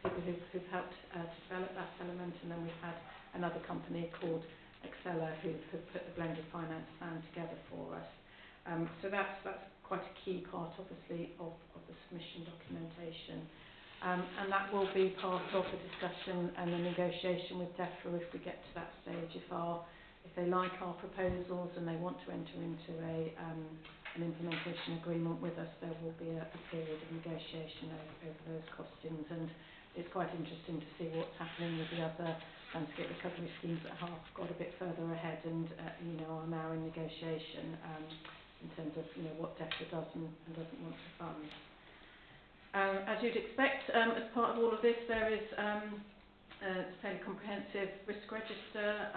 people who've helped to develop that element, and then we've had another company called Excella who have put the blended finance plan together for us. So that's quite a key part, obviously, of the submission documentation. And that will be part of the discussion and the negotiation with DEFRA if we get to that stage. If they like our proposals and they want to enter into an implementation agreement with us, there will be a period of negotiation over those costings. And it's quite interesting to see what's happening with the other landscape recovery schemes that have got a bit further ahead and are now in negotiation in terms of what DEFRA does and doesn't want to fund. As you'd expect, as part of all of this, there is a fairly comprehensive risk register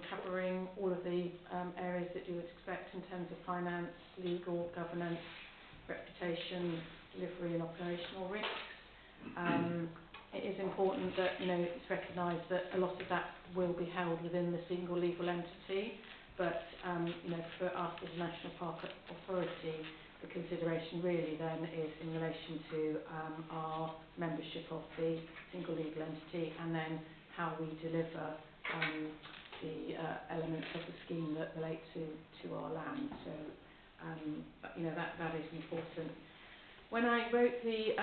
covering all of the areas that you would expect in terms of finance, legal, governance, reputation, delivery and operational risks. It is important that it's recognised that a lot of that will be held within the single legal entity, but for us as a National Park Authority, the consideration really then is in relation to our membership of the single legal entity, and then how we deliver the elements of the scheme that relate to our land. So that is important. When I wrote the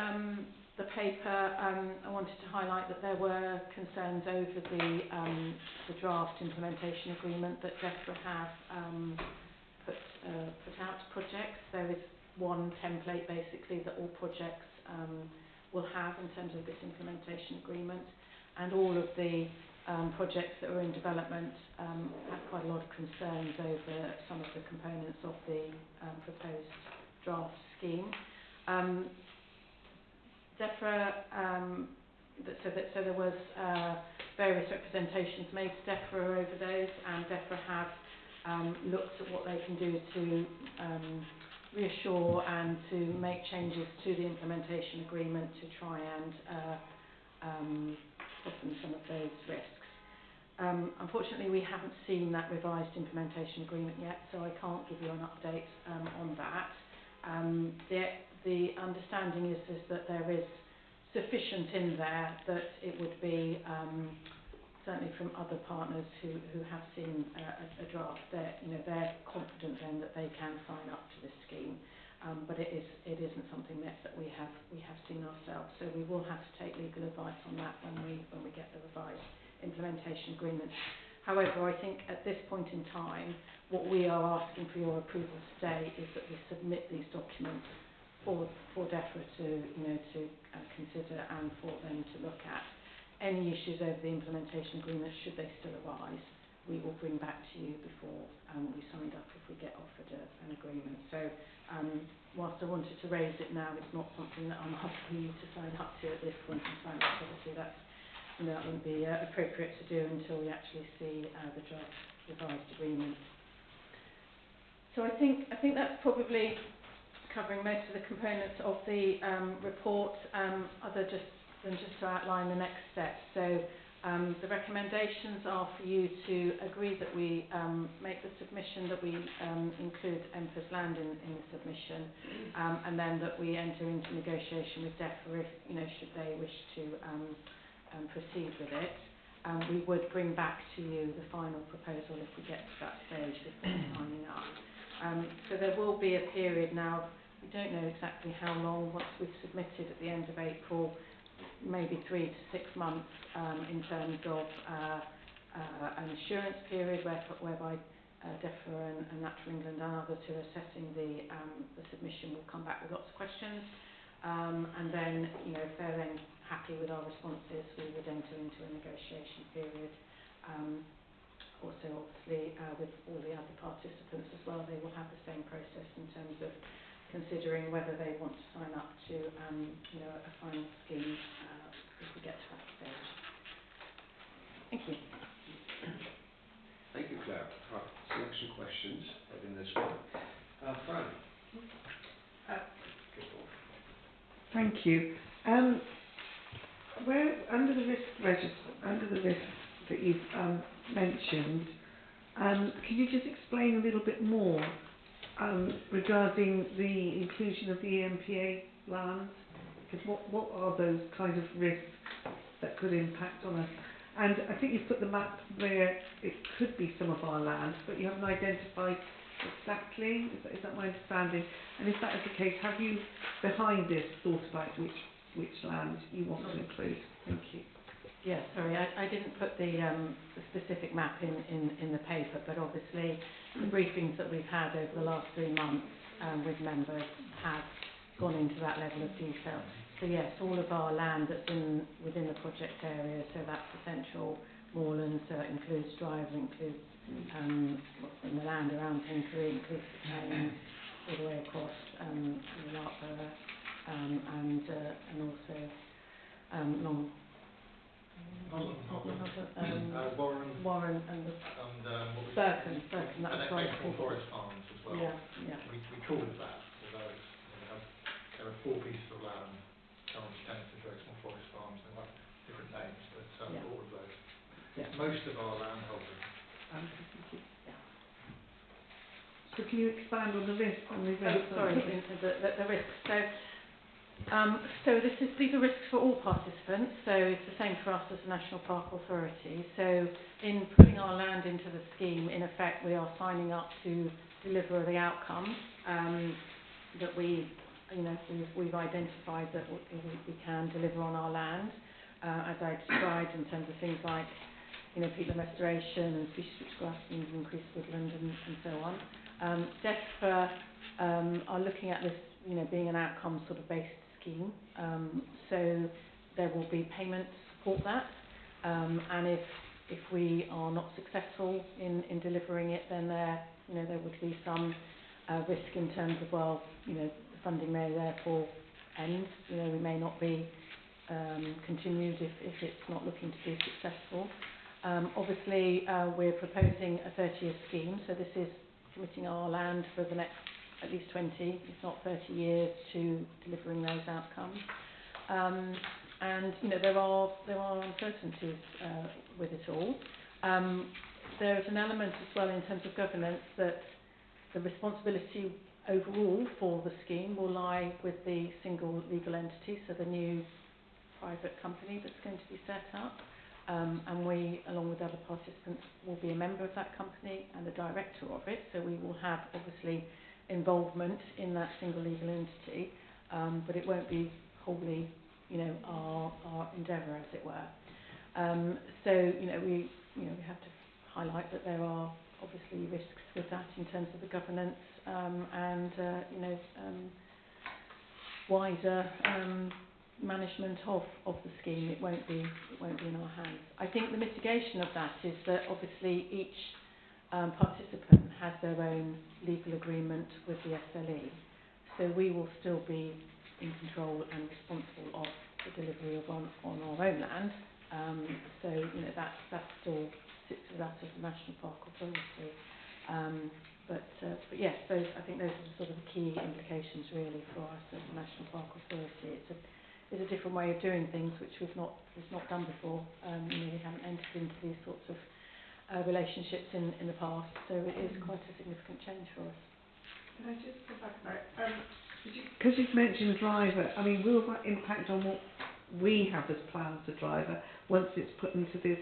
paper, I wanted to highlight that there were concerns over the draft implementation agreement that DEFRA have put out to projects. There is one template basically that all projects will have in terms of this implementation agreement, and all of the projects that are in development had quite a lot of concerns over some of the components of the proposed draft scheme. DEFRA, so there was various representations made to DEFRA over those, and DEFRA have looked at what they can do to reassure and to make changes to the implementation agreement to try and soften some of those risks. Unfortunately, we haven't seen that revised implementation agreement yet, so I can't give you an update on that. The understanding is that there is sufficient in there that it would be, certainly from other partners who have seen a draft, they're confident then that they can sign up to this scheme. But it isn't something that we have seen ourselves. So we will have to take legal advice on that when we get the revised implementation agreement. However, I think at this point in time, what we are asking for your approval today is that we submit these documents for DEFRA to consider and for them to look at. Any issues over the implementation agreement, should they still arise, we will bring back to you before we signed up if we get offered an agreement. So whilst I wanted to raise it now, it's not something that I'm asking you to sign up to at this point in time. Obviously, that wouldn't be appropriate to do until we actually see the draft revised agreement. So I think that's probably covering most of the components of the report, other than just to outline the next steps. So the recommendations are for you to agree that we make the submission, that we include ENPA's land in the submission, and then that we enter into negotiation with DEFRA if, should they wish to proceed with it. We would bring back to you the final proposal if we get to that stage before signing up. So there will be a period now. We don't know exactly how long. Once we've submitted at the end of April, maybe 3 to 6 months in terms of an assurance period whereby DEFRA and Natural England and others who are assessing the submission will come back with lots of questions. And then, if they're then happy with our responses, we would enter into a negotiation period. Also, obviously, with all the other participants as well, they will have the same process in terms of considering whether they want to sign up to, a final scheme if we get to that stage. Thank you. Thank you, Claire. Right, selection questions in this one. Fran. Thank you. Where under the risk register, under the risks that you've mentioned, can you just explain a little bit more regarding the inclusion of the ENPA lands? Because what are those kind of risks that could impact on us? And I think you've put the map where it could be some of our land, but you haven't identified exactly. Is that my understanding? And if that is the case, have you behind this thought about which land you want to include? Thank you. Yeah, sorry, I didn't put the specific map in the paper, but obviously the briefings that we've had over the last 3 months with members have gone into that level of detail. So yes, all of our land that's within the project area, so that's the central moorland, so it includes Driver, includes the land around Hinkley, includes the Thames, all the way across Larkborough, and also Long. Warren and Birkin, that's right. Forest Farms as well. Yeah. We call it that, although there are 4 pieces of land currently tenanted by small forest farms. They have different names, but all of those. Yeah. Most of our land holdings. So can you expand on the risk? Sorry, the risks. So these are risks for all participants, so it's the same for us as the National Park Authority. So in putting our land into the scheme, in effect, we are signing up to deliver the outcomes that we've identified that we can deliver on our land, as I described in terms of things like, peatland restoration and species grafting, increased woodland and so on. DEFRA are looking at this, being an outcome sort of based scheme. So there will be payment to support that, and if we are not successful in delivering it, then there would be some risk in terms of, the funding may therefore end. We may not be continued if it's not looking to be successful. Obviously, we're proposing a 30-year scheme, so this is committing our land for the next at least 20, if not 30 years to delivering those outcomes. And there are uncertainties with it all. There is an element as well in terms of governance that the responsibility overall for the scheme will lie with the single legal entity, so the new private company that's going to be set up. And we, along with other participants, will be a member of that company and the director of it, so we will have obviously involvement in that single legal entity, but it won't be wholly, our endeavour, as it were. So, we have to highlight that there are obviously risks with that in terms of the governance and wider management of the scheme. It won't be in our hands. I think the mitigation of that is that obviously each participant has their own legal agreement with the SLE, so we will still be in control and responsible of the delivery of on our own land. So that still sits with us as a National Park Authority. But yes, I think those are the sort of the key implications really for us as a National Park Authority. It's a different way of doing things which we've not done before. We haven't entered into these sorts of relationships in the past, so it is quite a significant change for us. Can I just go back about, because you've mentioned driver, I mean, will that impact on what we have as plans for driver once it's put into this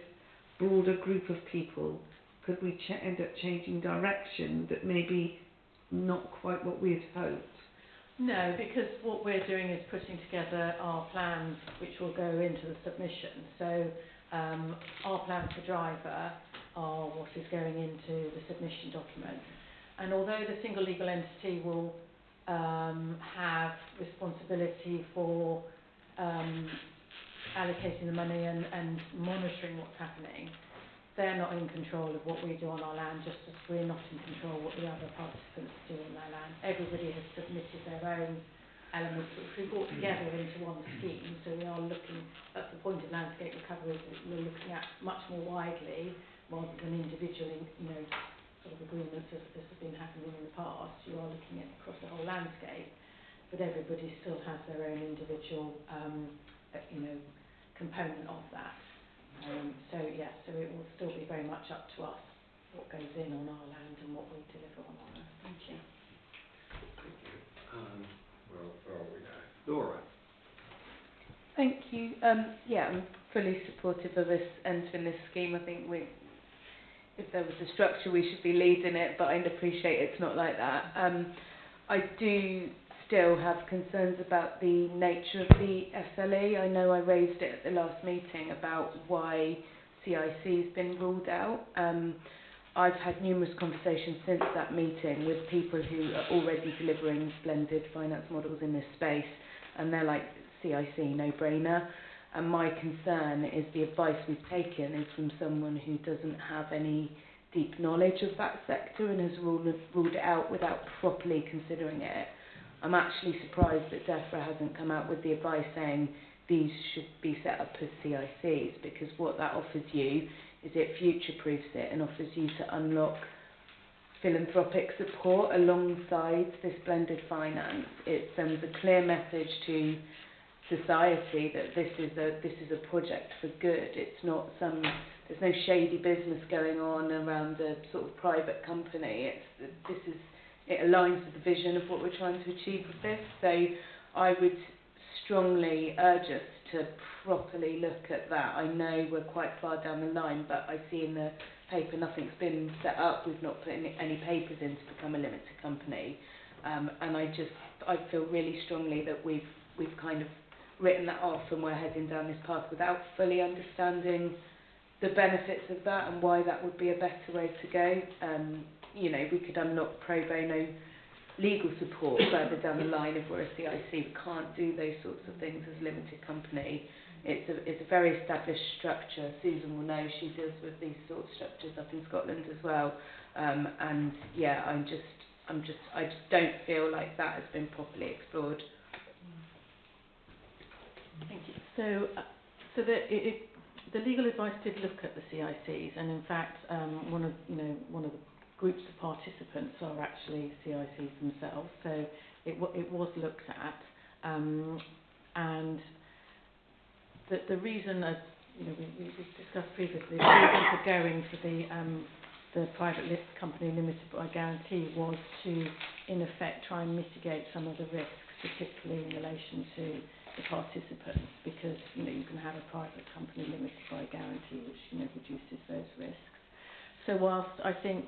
broader group of people? Could we end up changing direction that maybe not quite what we had hoped? No, because what we're doing is putting together our plans which will go into the submission. So our plans for driver are what is going into the submission document. And although the single legal entity will have responsibility for allocating the money and monitoring what's happening, they're not in control of what we do on our land, just as we're not in control of what the other participants do on their land. Everybody has submitted their own elements which we brought together into one scheme, so we are looking, that's the point of landscape recovery, that we're looking at much more widely rather than individual sort of agreements as has been happening in the past. You are looking at across the whole landscape, but everybody still has their own individual component of that. So it will still be very much up to us what goes in on our land and what we deliver on our land. Thank you. Thank you. Where are we now? Laura. Thank you. I'm fully supportive of us entering this scheme. I think if there was a structure, we should be leading it, but I'd appreciate it's not like that. I do still have concerns about the nature of the SLE. I know I raised it at the last meeting about why CIC has been ruled out. I've had numerous conversations since that meeting with people who are already delivering blended finance models in this space, and they're like, CIC, no-brainer. And my concern is the advice we've taken is from someone who doesn't have any deep knowledge of that sector and has ruled it out without properly considering it. I'm actually surprised that DEFRA hasn't come out with the advice saying these should be set up as CICs, because what that offers you is it future-proofs it and offers you to unlock philanthropic support alongside this blended finance. It sends a clear message to society that this is a project for good. It's not there's no shady business going on around a sort of private company. It aligns with the vision of what we're trying to achieve with this. So I would strongly urge us to properly look at that. I know we're quite far down the line, but I see in the paper nothing's been set up. We've not put any papers in to become a limited company. And I feel really strongly that we've kind of written that off and we're heading down this path without fully understanding the benefits of that and why that would be a better way to go. We could unlock pro bono legal support further down the line if we're a CIC. We can't do those sorts of things as a limited company. It's a very established structure. Susan will know, she deals with these sorts of structures up in Scotland as well. I just don't feel like that has been properly explored. Thank you. So the legal advice did look at the CICs, and in fact, one of the groups of participants are actually CICs themselves. So it was looked at, and the reason we discussed previously, the reason for going for the private company limited by guarantee was to, in effect, try and mitigate some of the risks, particularly in relation to the participants, because you can have a private company limited by guarantee, which reduces those risks. So whilst I said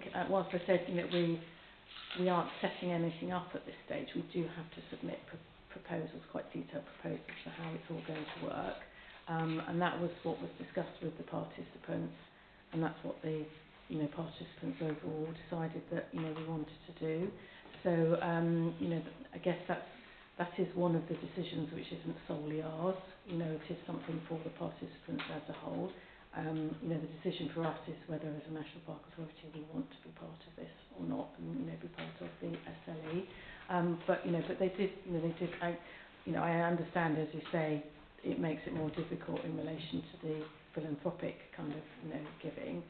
we aren't setting anything up at this stage, we do have to submit proposals, quite detailed proposals for how it's all going to work, and that was what was discussed with the participants, and that's what the participants overall decided that we wanted to do. So I guess that is one of the decisions which isn't solely ours. It is something for the participants as a whole. The decision for us is whether, as a National Park Authority, we want to be part of this or not, and be part of the SLE. But they did. I understand, as you say, it makes it more difficult in relation to the philanthropic kind of giving.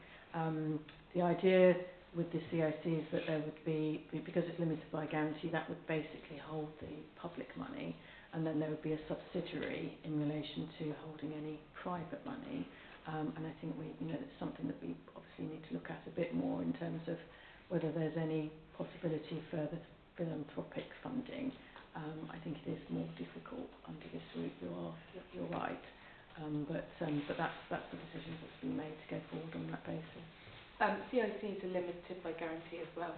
The idea with the CIC is that there would be, because it's limited by guarantee, that would basically hold the public money, and then there would be a subsidiary in relation to holding any private money. And I think it's something that we obviously need to look at a bit more in terms of whether there's any possibility of further philanthropic funding. I think it is more difficult under this route. You're right. But that's the decision that's been made to go forward on that basis. CICs are limited by guarantee as well.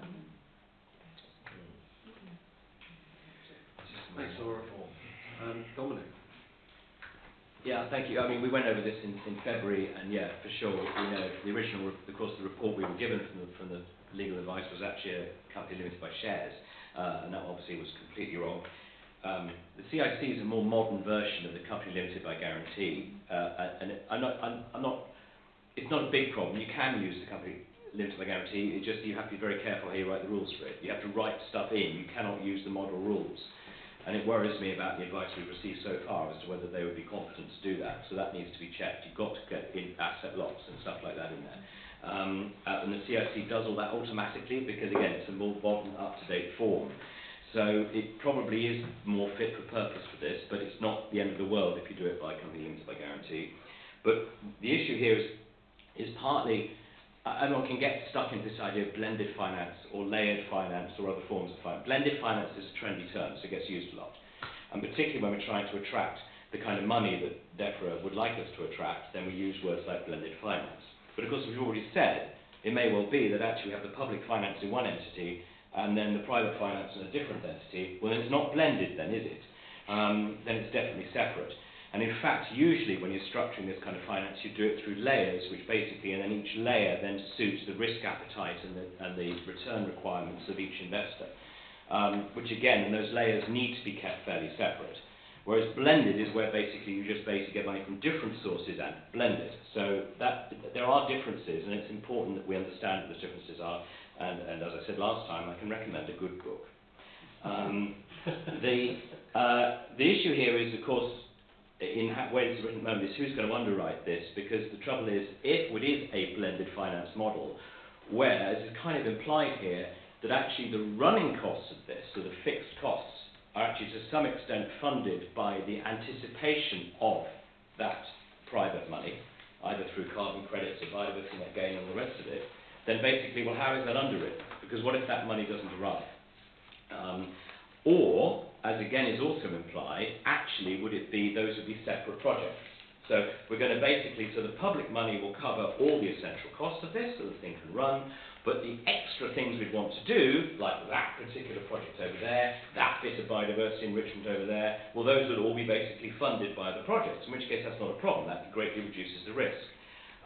Thanks, Laura. Dominic. Yeah, thank you. I mean, we went over this in February, and yeah, for sure, the original, of course, the report we were given from the legal advice was actually a company limited by shares, and that obviously was completely wrong. The CIC is a more modern version of the company limited by guarantee, and it's not a big problem. You can use the company limited by guarantee. It's just you have to be very careful how you write the rules for it. You have to write stuff in. You cannot use the model rules. And it worries me about the advice we've received so far as to whether they would be competent to do that. So that needs to be checked. You've got to get in asset locks and stuff like that in there. And the CIC does all that automatically because, again, it's a more modern, up-to-date form. So it probably is more fit for purpose for this, but it's not the end of the world if you do it by company limited by guarantee. But the issue here is partly, everyone can get stuck into this idea of blended finance or layered finance or other forms of finance. Blended finance is a trendy term, so it gets used a lot. And particularly when we're trying to attract the kind of money that DEFRA would like us to attract, then we use words like blended finance. But of course, as we've already said, it may well be that actually we have the public finance in one entity and then the private finance in a different entity. Well, then it's not blended then, is it? Then it's definitely separate. And in fact, usually when you're structuring this kind of finance, you do it through layers, which basically, and then each layer then suits the risk appetite and the return requirements of each investor. Which again, and those layers need to be kept fairly separate. Whereas blended is where basically you just basically get money from different sources and blend it. So that there are differences, and it's important that we understand what those differences are. And as I said last time, I can recommend a good book. The issue here is, of course, in ways it's written at the moment, is who's going to underwrite this, because the trouble is, if it is a blended finance model, where, as is kind of implied here, that actually the running costs of this, so the fixed costs, are actually to some extent funded by the anticipation of that private money, either through carbon credits or biodiversity net gain and the rest of it, then basically, well, how is that underwritten? Because what if that money doesn't arrive? Or, as again is also implied, actually would it be, those would be separate projects. So we're going to basically, so the public money will cover all the essential costs of this, so the thing can run, but the extra things we'd want to do, like that particular project over there, that bit of biodiversity enrichment over there, well, those would all be basically funded by the projects, in which case that's not a problem, that greatly reduces the risk.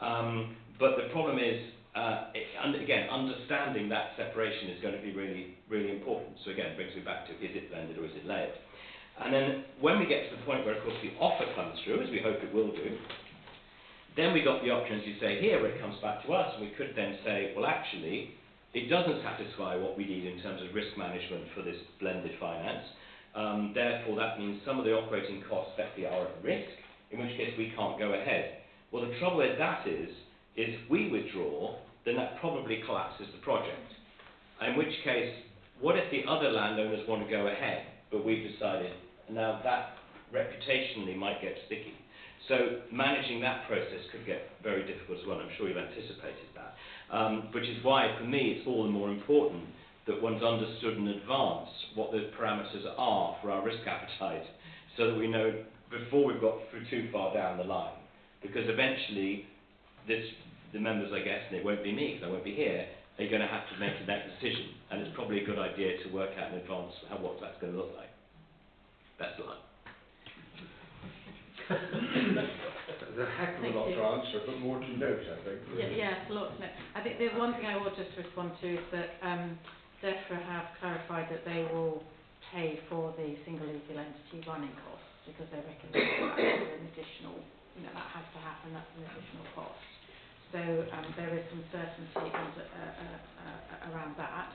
But the problem is, again, understanding that separation is going to be really, really important. So again, it brings me back to, is it blended or is it layered? And then when we get to the point where, of course, the offer comes through, as we hope it will do, then we got the option, as you say here, where it comes back to us, and we could then say, well, actually, it doesn't satisfy what we need in terms of risk management for this blended finance. Therefore, that means some of the operating costs definitely are at risk, in which case we can't go ahead. Well, the trouble with that is if we withdraw, then that probably collapses the project. In which case, what if the other landowners want to go ahead, but we've decided, now that reputationally might get sticky. So managing that process could get very difficult as well. I'm sure you've anticipated that. Which is why, for me, it's all the more important that one's understood in advance what the parameters are for our risk appetite, so that we know before we've got too far down the line. Because eventually, the members, I guess, and it won't be me because I won't be here, are going to have to make that decision. And it's probably a good idea to work out in advance what that's going to look like. Best of luck. There's a heck of a lot to answer, but more to note, I think. Yeah, a lot to note. I think the one thing I will just respond to is that DEFRA have clarified that they will pay for the single legal entity running costs, because they recognise that that's an additional, that has to happen, that's an additional cost. So there is some certainty around that.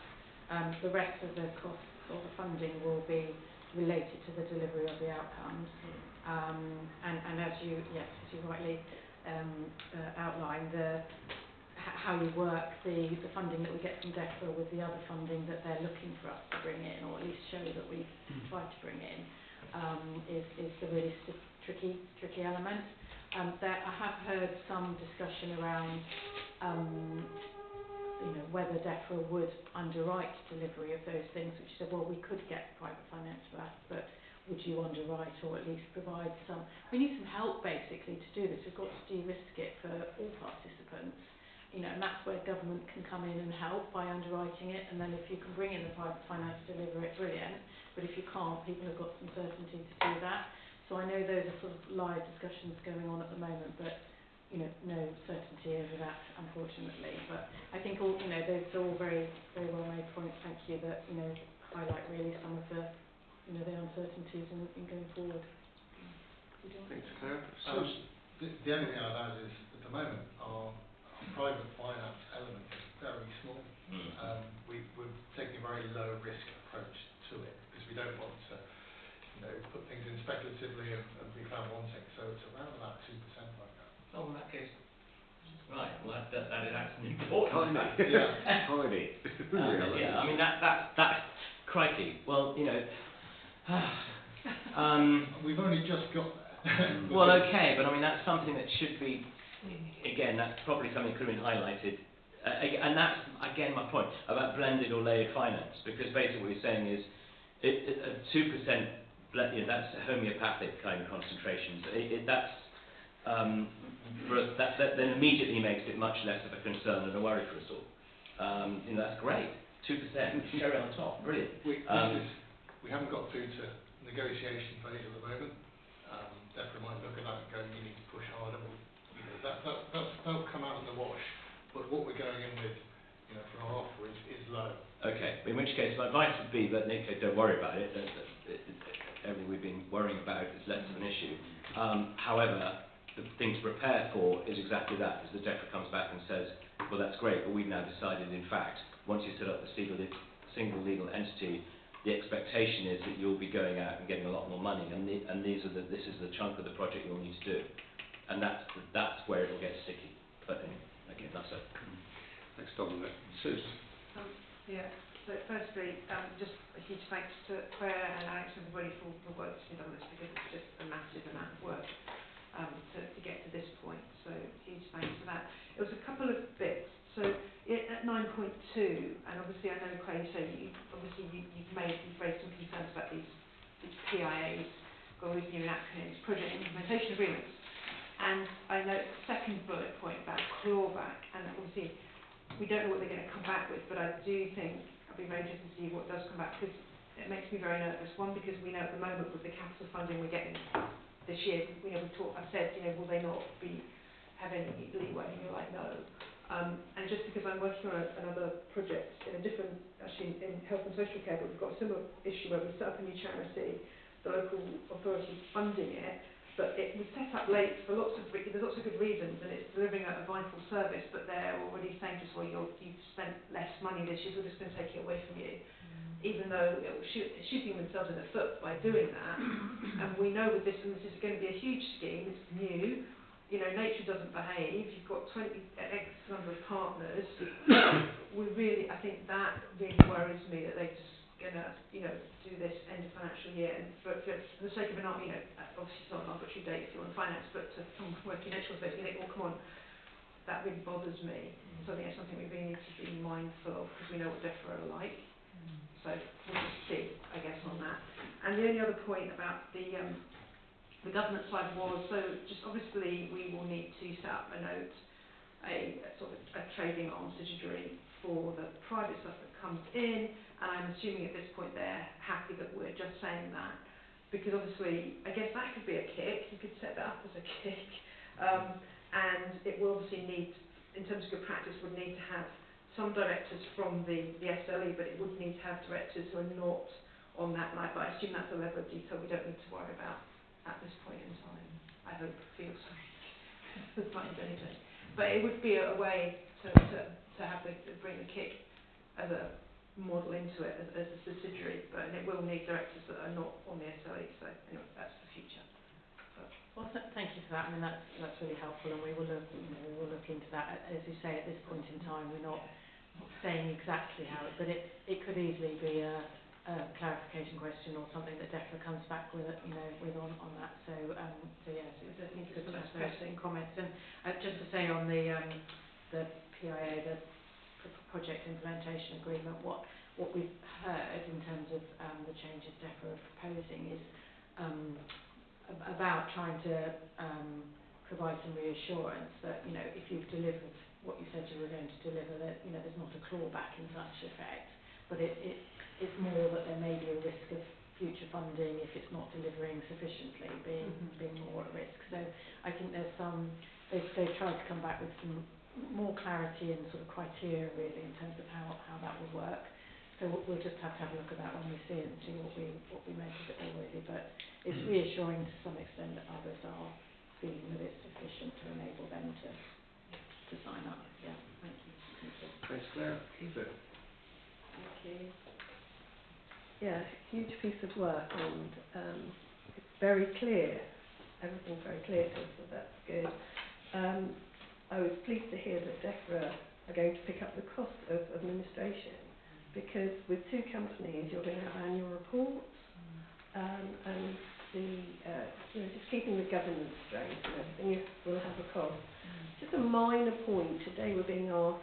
The rest of the costs or the funding will be related to the delivery of the outcomes. And as you rightly outlined, how you work the funding that we get from DEFRA with the other funding that they're looking for us to bring in, or at least show that we've tried to bring in, is the really tricky element. I have heard some discussion around whether DEFRA would underwrite delivery of those things, which said, well, we could get private finance for that, but would you underwrite or at least provide some? We need some help basically to do this. We've got to de-risk it for all participants, and that's where government can come in and help by underwriting it. And then if you can bring in the private finance to deliver it, brilliant. But if you can't, people have got some certainty to do that. So I know those are sort of live discussions going on at the moment, but no certainty over that, unfortunately. But I think all those are all very, very well made points. Thank you. That highlight really some of the the uncertainties in going forward. Thanks, Claire. The only thing I'd add is, at the moment, our private finance element is very small. We're taking a very low risk approach to it, because we don't want to put things in speculatively and be found wanting. So it's around about 2% right now. Oh, in that case, right. Well, that is actually important. Tiny. Yeah. Tiny. Yeah. I mean that's crikey. Well, we've only just got there. Well, okay, but I mean that's something that should be. Again, that's probably something that could have been highlighted. And that's again my point about blended or layered finance, because basically what you're saying is 2%. That's homeopathic kind of concentrations. That's for us, that then immediately makes it much less of a concern and a worry for us all. That's great. 2%, cherry on top, brilliant. We haven't got through to negotiation phase at the moment. DEFRA might look at that and go, you need to push harder. That'll come out in the wash. But what we're going in with, for our offer is low. Okay. In which case, my advice would be that Nico, don't worry about it. Everything we've been worrying about is less of an issue. However, the thing to prepare for is exactly that. As the DEFRA comes back and says, well, that's great, but we've now decided, in fact, once you set up the single legal entity, the expectation is that you'll be going out and getting a lot more money, and this is the chunk of the project you'll need to do, and that's where it will get sticky. But okay, that's it. Thanks, Dominic. Suze. Yeah. So firstly, just a huge thanks to Claire and Alex and everybody for the work that's been done on this, because it's just a massive amount of work to get to this point. So huge thanks for that. It was a couple of bits. So at 9.2, and obviously I know, Claire, you say you've raised some concerns about these PIAs, got with new acronyms, project implementation agreements. And I know the second bullet point about clawback, and obviously we don't know what they're going to come back with, but I do think I'll be very interested to see what does come back, because it makes me very nervous. One, because we know at the moment with the capital funding we're getting this year, I've said, will they not have any leeway? And you're like, no. And just because I'm working on another project in a different, actually in health and social care, but we've got a similar issue where we set up a new charity, the local authority funding it, but it was set up late for there's lots of good reasons, and it's delivering a vital service, but they're already saying to us, well, you've spent less money this year, so we're just going to take it away from you. Even though shooting themselves in the foot by doing that. And we know with this, and this is going to be a huge scheme, it's new, nature doesn't behave, you've got X number of partners. I think that really worries me, that they just going to, you know, do this end of financial year, and for the sake of an, you know, obviously it's not an arbitrary date if you're on finance, but to someone working in HL space, you think, oh, come on, that really bothers me. So I think it's something we really need to be mindful of, because we know what DEFRA are like. So we'll just see, I guess, on that. And the only other point about the government side was, so just obviously we will need to set up a note, a sort of a trading arm subsidiary for the private stuff that comes in, and I'm assuming at this point they're happy that we're just saying that, because obviously, I guess that could be a kick, you could set that up as a kick, and it will obviously need, in terms of good practice, would need to have some directors from the SLE, but it would need to have directors who are not on that line, but I assume that's a level of detail we don't need to worry about at this point in time. I hope it feels as much as anything. But it would be a way to have bring the kick as a model into it as a subsidiary, but it will need directors that are not on the SLE, so anyway, that's the future. Well, thank you for that. I mean, that's really helpful, and we will look, you know, we will look into that. As you say, at this point in time, we're not saying exactly how it, but it could easily be a clarification question or something that DEFRA comes back with, you know, with on that. So yes, it's I think it's good to have those comments. And just to say on the PIA, the project implementation agreement, what we've heard in terms of the changes DEFRA are proposing is about trying to provide some reassurance that, you know, if you've delivered what you said you were going to deliver, that, you know, there's not a clawback in such effect, but it's more that there may be a risk of future funding if it's not delivering sufficiently, being more at risk. So I think there's some, they've tried to come back with some more clarity and sort of criteria really in terms of how that will work. So we'll just have to have a look at that when we see it and see what we make of it all really. But it's reassuring to some extent that others are feeling that it's sufficient to enable them to sign up. Yeah, thank you. Thanks, Claire. Thank you. Yeah, huge piece of work, and it's very clear. Everything's very clear to us, so that's good. I was pleased to hear that DEFRA are going to pick up the cost of administration, because with two companies you're going to have annual reports, and the you know, just keeping the governance straight and everything will have a cost. Just a minor point, today we're being asked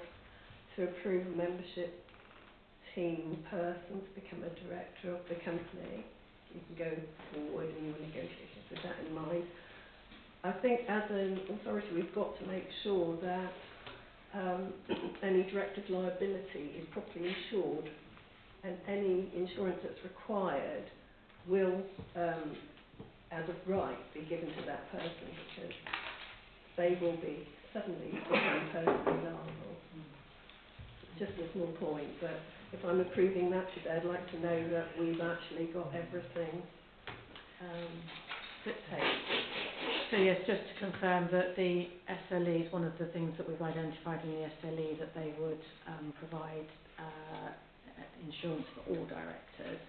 to approve a membership team person to become a director of the company. You can go forward in your negotiations with that in mind. I think as an authority we've got to make sure that any director's liability is properly insured, and any insurance that's required will, as of right, be given to that person, because they will be suddenly become personally liable. Just a small point, but if I'm approving that today, I'd like to know that we've actually got everything dictated. So yes, just to confirm that the SLE is one of the things that we've identified in the SLE, that they would provide insurance for all directors.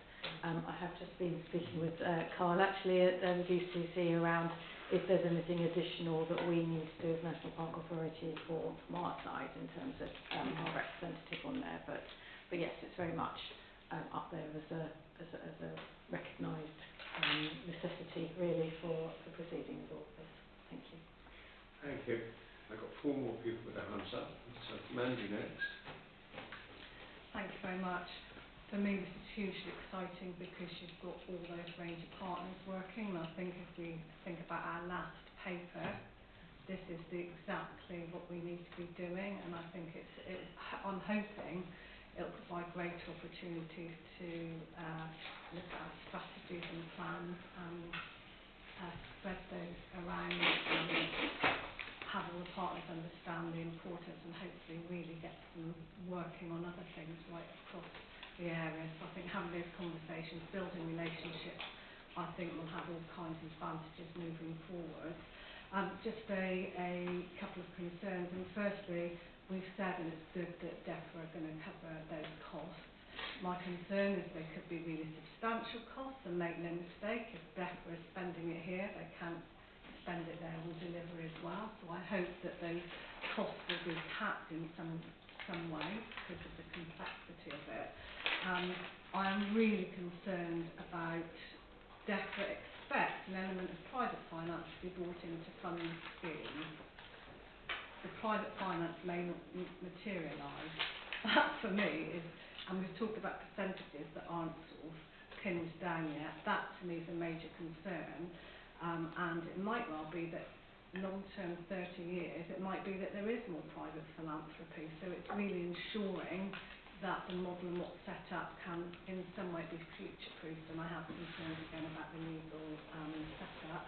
I have just been speaking with Carl actually at the UCC around if there's anything additional that we need to do as National Park Authority from our side in terms of our representative on there. But yes, it's very much up there as a recognised necessity really for proceeding with all of this. Thank you. Thank you. I've got 4 more people with their hands up. So Mandy next. Thank you very much. For me, this is hugely exciting because you've got all those range of partners working, and I think if we think about our last paper, this is exactly what we need to be doing, and I think I'm hoping it'll provide great opportunities to look at our strategies and plans and spread those around and have all the partners understand the importance and hopefully really get them working on other things right across the area. So I think having those conversations, building relationships, I think will have all kinds of advantages moving forward. Just a couple of concerns, and firstly, we've said, and it's good that DEFRA are going to cover those costs. My concern is they could be really substantial costs, and make no mistake, if DEFRA is spending it here, they can't spend it there on delivery as well. So I hope that those costs will be capped in some way because of the complexity of it. I am really concerned about DEFRA expect an element of private finance to be brought in to fund the scheme. The private finance may not materialise. That for me is, and we've talked about percentages that aren't sort of pinned down yet, that to me is a major concern. And it might well be that long term, 30 years, it might be that there is more private philanthropy. So it's really ensuring that the model and what's set up can in some way be future-proofed, and I have concerns again about the legal setup.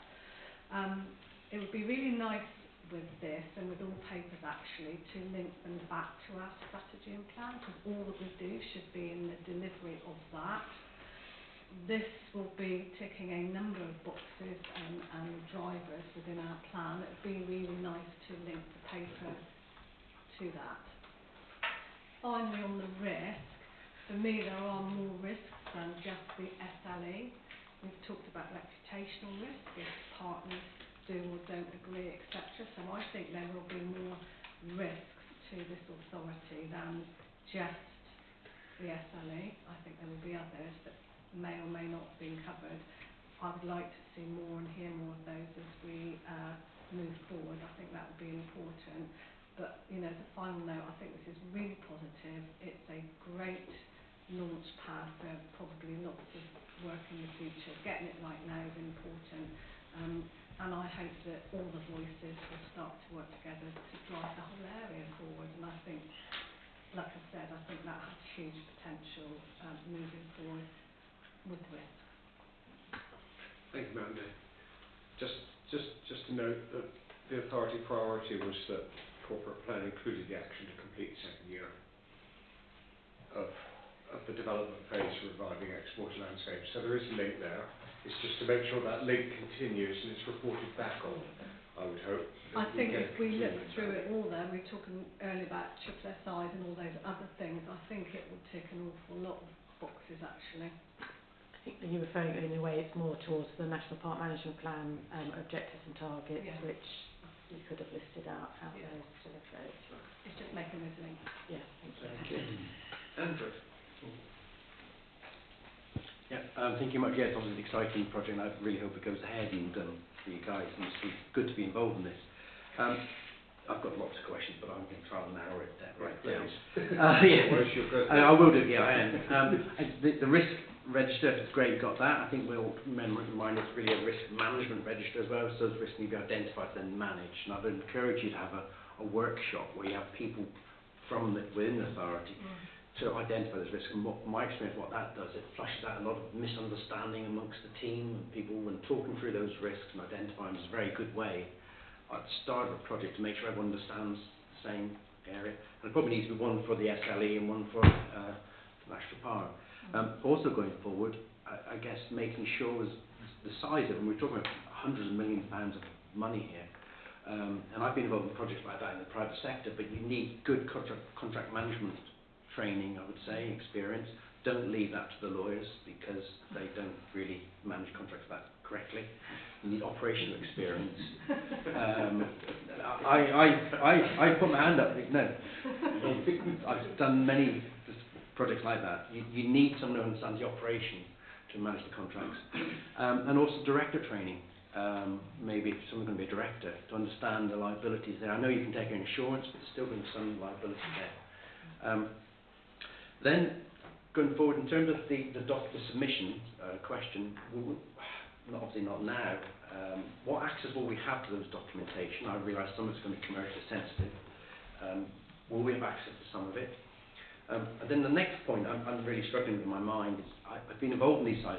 It would be really nice with this, and with all papers actually, to link them back to our strategy and plan, because all that we do should be in the delivery of that. This will be ticking a number of boxes and drivers within our plan. It would be really nice to link the paper to that. Finally, on the risk, for me there are more risks than just the SLE. We've talked about reputational risk, if partners do or don't agree, etc. So I think there will be more risks to this authority than just the SLE. I think there will be others that may or may not have been covered. I would like to see more and hear more of those as we move forward. I think that would be important. But, you know, as a final note, I think this is really positive. It's a great launch pad for probably lots of work in the future. Getting it right now is important. And I hope that all the voices will start to work together to drive the whole area forward. And I think, like I said, I think that has huge potential moving forward with risk. Thank you, Mandy. Just to note that the authority priority was that corporate plan included the action to complete the second year of the development phase for reviving ex-water landscapes. So there is a link there. It's just to make sure that link continues and it's reported back on, I would hope. I think if we look through it all there, we were talking earlier about triple SIs and all those other things, I think it would tick an awful lot of boxes actually. I think that you're referring in a way it's more towards the National Park Management Plan objectives and targets, which you could have listed out how those delivered. It's just making those links. Yeah, thank you. Thank you. Andrew. Yeah, thank you much. Yeah, it's obviously an exciting project, and I really hope it goes ahead and for you guys, and it's good to be involved in this. I've got lots of questions, but I'm going to try and narrow it down. I will do. Yeah, I am. The risk register is great. Got that. I think we'll remind it's really a risk management register as well. So those risks need to be identified and managed. And I'd encourage you to have a workshop where you have people from within the authority to identify those risks. And my experience, what that does, it flushes out a lot of misunderstanding amongst the team and people when talking through those risks and identifying them is a very good way at the start of a project to make sure everyone understands the same area. And it probably needs to be one for the SLE and one for National Park. Also going forward, I guess making sure is the size of it, and we're talking about hundreds of millions of pounds of money here. And I've been involved in projects like that in the private sector, but you need good contract management training, I would say, experience. Don't leave that to the lawyers because they don't really manage contracts that correctly. You need operational experience. I put my hand up. No, I've done many projects like that. You need someone who understands the operation to manage the contracts, and also director training. Maybe if someone's going to be a director, to understand the liabilities there. I know you can take your insurance, but there's still going to be some liability there. Then, going forward, in terms of the submission question, obviously not now, what access will we have to those documentation? I realise some of it's going to be commercially sensitive. Will we have access to some of it? And then the next point I'm really struggling with in my mind is I've been involved in these size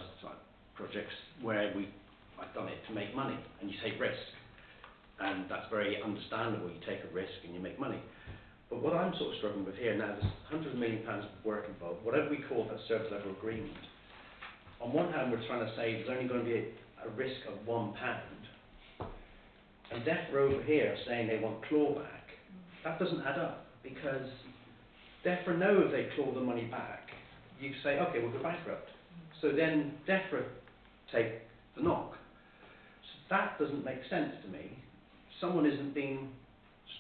projects where I've done it to make money, and you take risk. And that's very understandable. You take a risk and you make money. But what I'm sort of struggling with here now, there's £100 million of work involved, whatever we call that service level agreement. On one hand, we're trying to say there's only going to be a risk of £1. And DEFRA over here are saying they want clawback. That doesn't add up, because DEFRA know if they claw the money back, you say, okay, we'll go bankrupt. So then DEFRA take the knock. So that doesn't make sense to me. Someone isn't being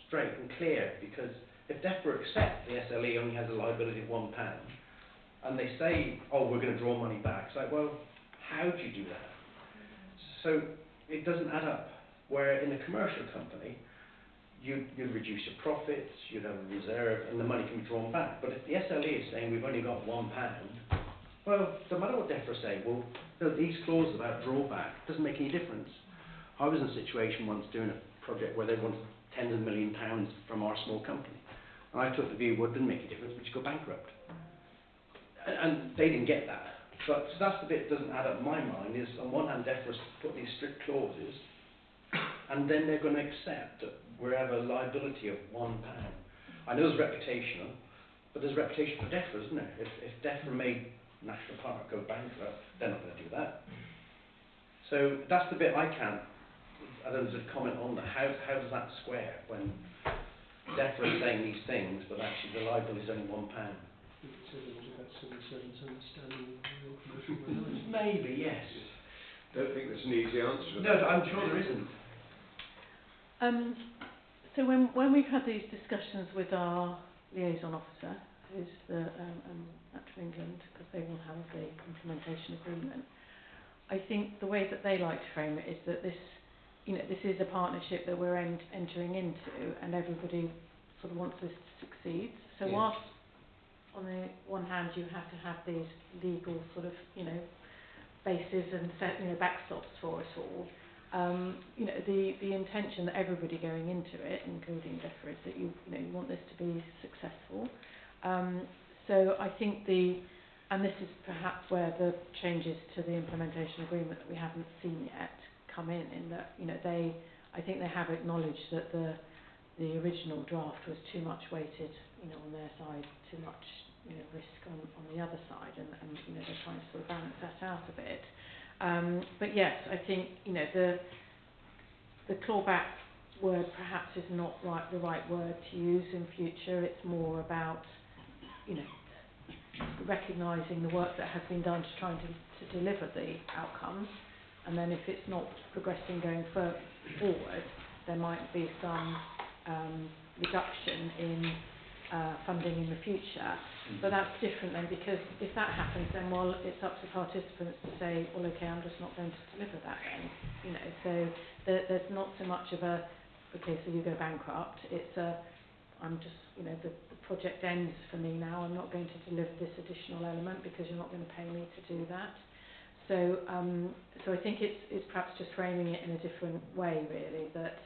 straight and clear, because if DEFRA accept the SLE only has a liability of £1, and they say, oh, we're going to draw money back. It's like, well, how do you do that? So it doesn't add up. Where in a commercial company, you'd reduce your profits, you'd have a reserve, and the money can be drawn back. But if the SLE is saying we've only got £1, well, no matter what DEFRA say, well, these clauses about drawback doesn't make any difference. I was in a situation once doing a project where they wanted tens of £1 million from our small company. And I took the view, well, it didn't make a difference, we should go bankrupt. And they didn't get that. But so that's the bit that doesn't add up in my mind, is on one hand, DEFRA's put these strict clauses, and then they're going to accept that we have a liability of £1. I know there's reputational, but there's reputation for DEFRA, isn't there? If DEFRA made National Park go bankrupt, they're not going to do that. So that's the bit I don't know if there's a comment on that. How does that square when DEFRA is saying these things, but actually the liability is only £1? Maybe, yes. Don't think there's an easy answer to No, that. I'm sure there isn't. So when we've had these discussions with our liaison officer, who's the Natural England, because they will have the implementation agreement, I think the way that they like to frame it is that this is a partnership that we're entering into, and everybody sort of wants this to succeed. So whilst on the one hand you have to have these legal sort of bases and backstops for us all, the intention that everybody going into it, including DEFRA, is that you want this to be successful. So I think and this is perhaps where the changes to the implementation agreement that we haven't seen yet come in that I think they have acknowledged that the original draft was too much weighted on their side, too much risk on the other side, and they're trying to sort of balance that out a bit. But yes, I think the clawback word perhaps is not the right word to use in future. It's more about recognising the work that has been done to try to deliver the outcomes, and then if it's not progressing going forward, there might be some reduction in funding in the future. But that's different then, because if that happens, then it's up to participants to say, well, okay, I'm just not going to deliver that then. So there's not so much of okay, so you go bankrupt. It's I'm just, the project ends for me now. I'm not going to deliver this additional element because you're not going to pay me to do that. So I think it's perhaps just framing it in a different way, really. That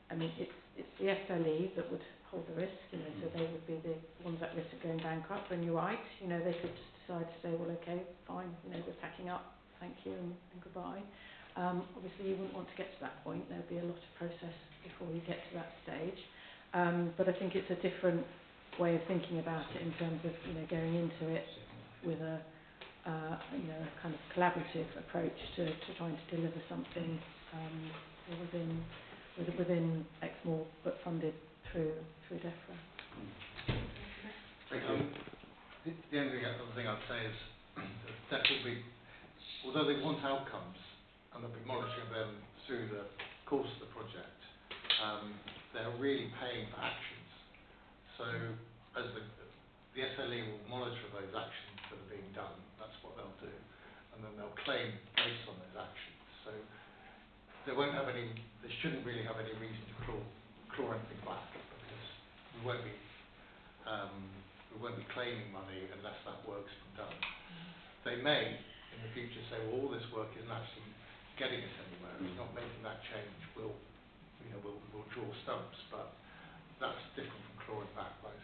it's the SLE that would hold the risk, so they would be the ones at risk of going bankrupt. And you're right, they could just decide to say, well, okay, fine, we're packing up, thank you, and goodbye. Obviously, you wouldn't want to get to that point. There'd be a lot of process before you get to that stage. But I think it's a different way of thinking about it in terms of going into it with a kind of collaborative approach to trying to deliver something within Exmoor, but funded through DEFRA. The only other thing I'd say is that DEFRA will be, although they want outcomes and they'll be monitoring them through the course of the project, they're really paying for actions. So as the SLE will monitor those actions that are being done, that's what they'll do, and then they'll claim based on those actions. So they shouldn't really have any reason to claw anything back, because we won't be claiming money unless that work's been done. They may in the future say, well, all this work isn't actually getting us anywhere, it's not making that change, we'll draw stumps, but that's different from clawing back, like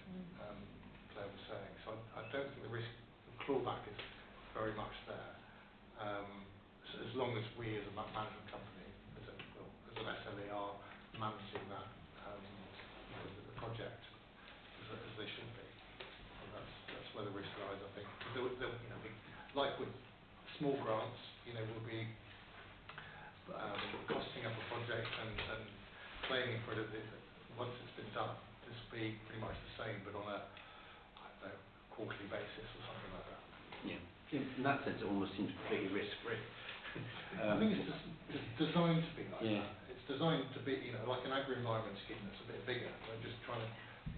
Claire was saying. So I don't think the risk of clawback is very much there. So as long as we as a management company, as an SLE, are managing that the project as they should be. And that's where the risk lies, I think. Like with small grants, will be costing up a project and claiming for it once it's been done. This will be pretty much the same, but on a quarterly basis or something like that. Yeah. In that sense, it almost seems completely risk-free. I think it's designed to be like that. It's designed to be, like an agri-environment scheme that's a bit bigger. We're just trying to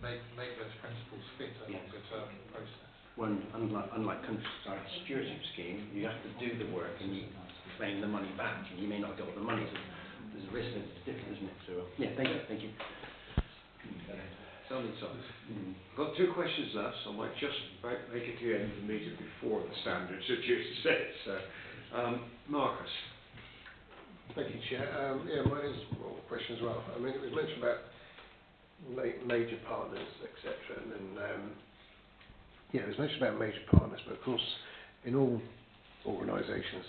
make those principles fit a longer-term process. when, unlike countryside stewardship scheme, you have to do the work and you claim the money back, and you may not get all the money, so there's a risk that it's different, isn't it? So, yeah, thank you. Something. I've got 2 questions left, so I might just make it to the end of the meeting before the standards are due to set. So, Marcus. Thank you, Chair. Yeah, mine is a question as well. I mean, it was mentioned about major partners, etc. And then, yeah, it was mentioned about major partners, but of course, in all organisations,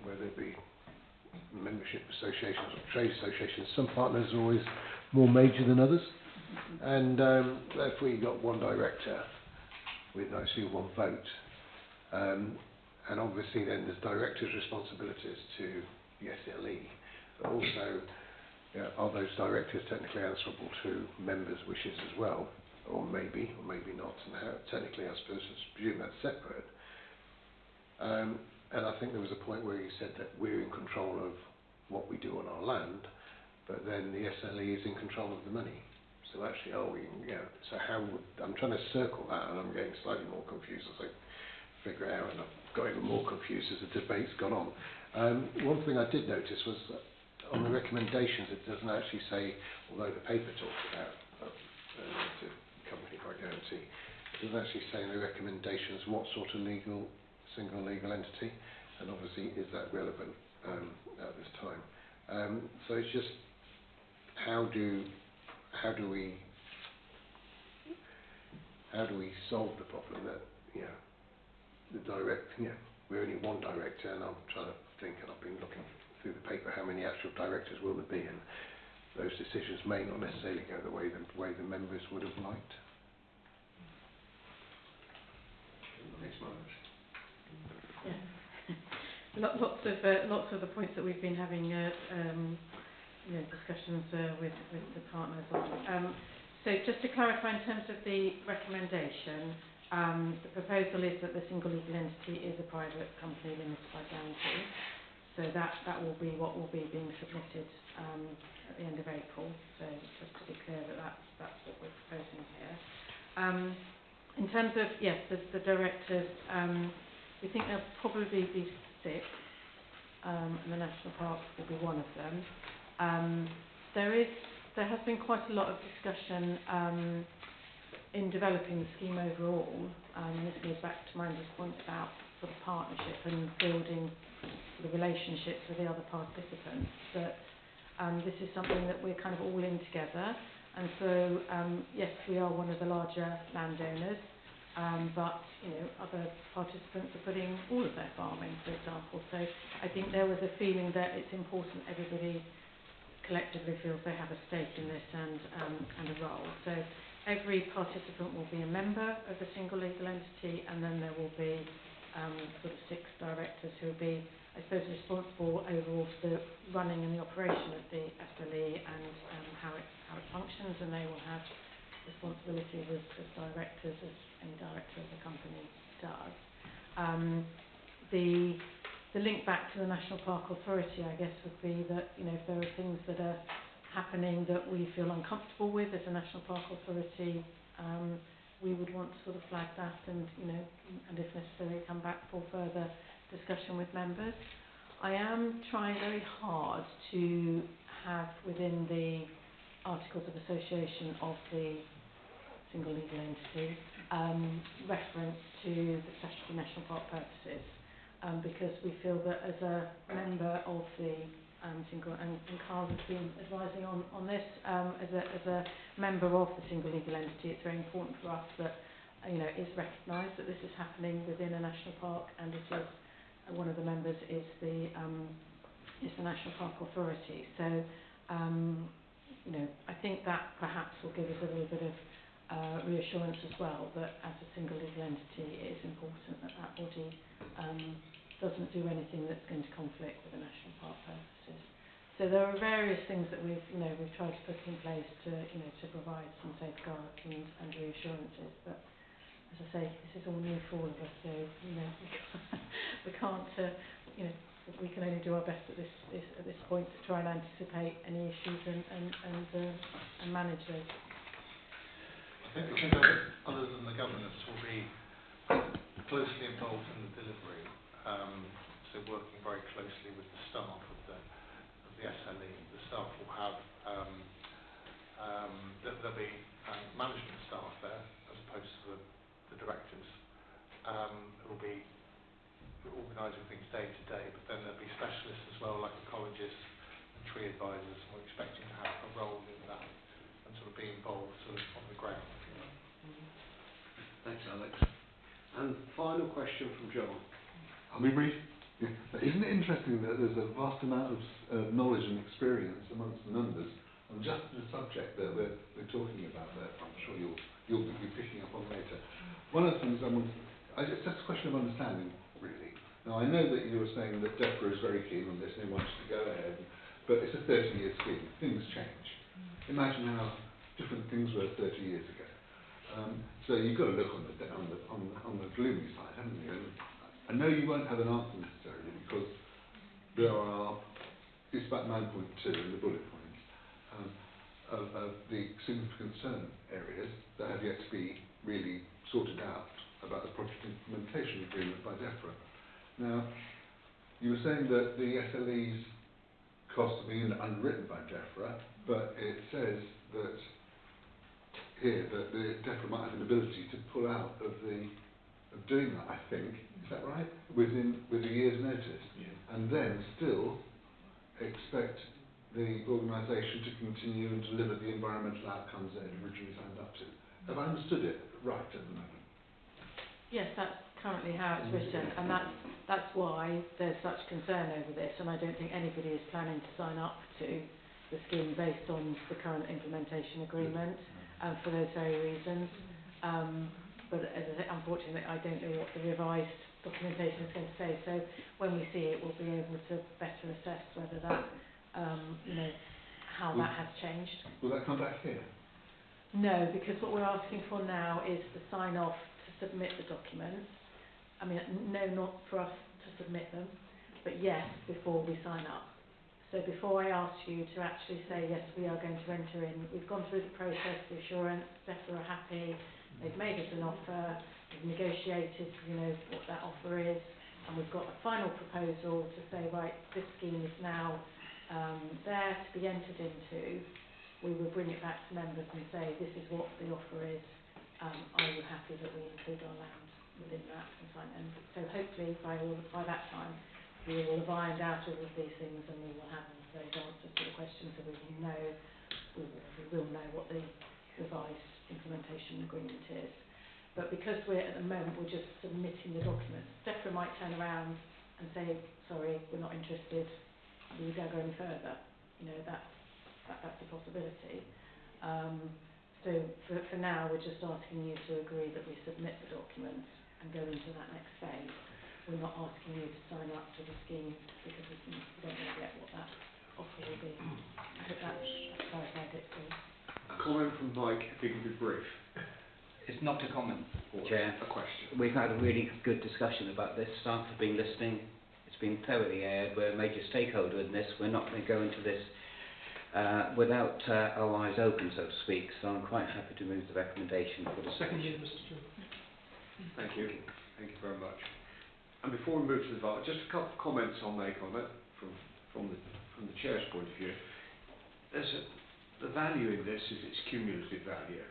whether it be membership associations or trade associations, some partners are always more major than others. And if we got one director with actually one vote, and obviously then there's directors' responsibilities to the SLE, but also are those directors technically answerable to members' wishes as well, or maybe not, and how technically I suppose I presume that's separate. And I think there was a point where you said that we're in control of what we do on our land, but then the SLE is in control of the money. So actually, so how would, I'm trying to circle that, and I'm getting slightly more confused as I figure it out, and I've got even more confused as the debate's gone on. One thing I did notice was that on the recommendations, it doesn't actually say, although the paper talks about to company by guarantee, it doesn't actually say in the recommendations what sort of single legal entity, and obviously is that relevant at this time. So it's just how do we solve the problem that we're only one director, and I'm trying to think, and I've been looking through the paper how many actual directors will there be, and those decisions may not necessarily go the way the members would have liked. Thanks, Margaret. Yeah. Lots of the points that we've been having discussions with the partners on. So just to clarify in terms of the recommendation, the proposal is that the single legal entity is a private company limited by guarantee. So that will be what will be being submitted at the end of April. So just to be clear that's what we're proposing here. In terms of the directors, we think there'll probably be 6, and the National Park will be one of them. There has been quite a lot of discussion in developing the scheme overall, and this goes back to Miranda's point about sort of partnership and building the relationships with the other participants, that this is something that we're kind of all in together. And so, yes, we are one of the larger landowners, but other participants are putting all of their farming, for example. So I think there was a feeling that it's important everybody collectively feels they have a stake in this and a role. So every participant will be a member of the single legal entity, and then there will be sort of 6 directors who will be, I suppose, responsible overall for the running and the operation of the SLE and how it functions, and they will have responsibilities as directors, as any director of the company does. The link back to the National Park Authority, I guess, would be that if there are things that are happening that we feel uncomfortable with as a National Park Authority, we would want to sort of flag that and if necessary come back for further discussion with members. I am trying very hard to have within the Articles of Association of the single legal entity reference to the statutory national park purposes, because we feel that as a member of the single, and Carl has been advising on this, as a member of the single legal entity, it's very important for us that it's recognised that this is happening within a national park, and it is one of the members is the National Park Authority. So I think that perhaps will give us a little bit of reassurance as well, that as a single legal entity it is important that that body doesn't do anything that's going to conflict with the national park purposes. So there are various things that we've tried to put in place to provide some safeguards and reassurances, but as I say, this is all new for all of us, so we can't we can only do our best at this point to try and anticipate any issues and manage those. I think other than the governance will be closely involved in the delivery, so working very closely with the staff of the SLE. The staff will have, there'll be management staff there as opposed to the directors who will be organising things day to day, but then there'll be specialists as well, like ecologists and tree advisors, and we're expecting to have a role in that and sort of be involved sort of on the ground, if you like. Thanks, Alex. And final question from John. I'll be brief. Yeah. Isn't it interesting that there's a vast amount of knowledge and experience amongst the members on just the subject that we're talking about that I'm sure you'll be picking up on later. One of the things it's just a question of understanding, really. Now, I know that you were saying that DEFRA is very keen on this and they want us to go ahead, but it's a 30-year scheme. Things change. Imagine how different things were 30 years ago. So you've got to look on the gloomy side, haven't you? And I know you won't have an answer necessarily because it's about 9.2 in the bullet points of the significant concern areas that have yet to be really sorted out about the project implementation agreement by DEFRA. Now, you were saying that the SLE's costs are being underwritten by DEFRA, but it says that here that the DEFRA might have an ability to pull out of doing that, I think. Is that right? With a year's notice. Yeah. And then still expect the organisation to continue and deliver the environmental outcomes they had originally signed up to. Have I understood it right at the moment? Yes, that's currently how it's written, and that's why there's such concern over this, and I don't think anybody is planning to sign up to the scheme based on the current implementation agreement, for those very reasons. But as I say, unfortunately, I don't know what the revised documentation is going to say. So when we see it, we'll be able to better assess whether that, how that has changed. Will that come back here? No, because what we're asking for now is the sign-off to submit the documents. I mean, no, not for us to submit them, but yes, before we sign up. So before I ask you to actually say, yes, we are going to enter in, we've gone through the process, the assurance, DEFRA are happy, they've made us an offer, we've negotiated, what that offer is, and we've got a final proposal to say, right, this scheme is now there to be entered into. We will bring it back to members and say, this is what the offer is. Are you happy that we include our land within that? And so hopefully by that time, we will have ironed out all of these things and we will have those answers to the questions so we will know what the revised implementation agreement is. But because at the moment we're just submitting the documents, DEFRA might turn around and say, sorry, we're not interested, we don't go any further. That's a possibility. So for now, we're just asking you to agree that we submit the documents and go into that next phase. We're not asking you to sign up to the scheme because we don't know yet what that offer will be. I hope that's clarified it for you. A comment from Mike, if you can be brief. It's not a comment, Chair. A question. We've had a really good discussion about this. Staff have been listening. It's been thoroughly aired. We're a major stakeholder in this. We're not going to go into this without our eyes open, so to speak. So I'm quite happy to move the recommendation for the Second, submission. Mr. Chair. Thank you. Thank you very much. And before we move to the vote, just a couple of comments I'll make on it from the chair's point of view. The value in this is its cumulative value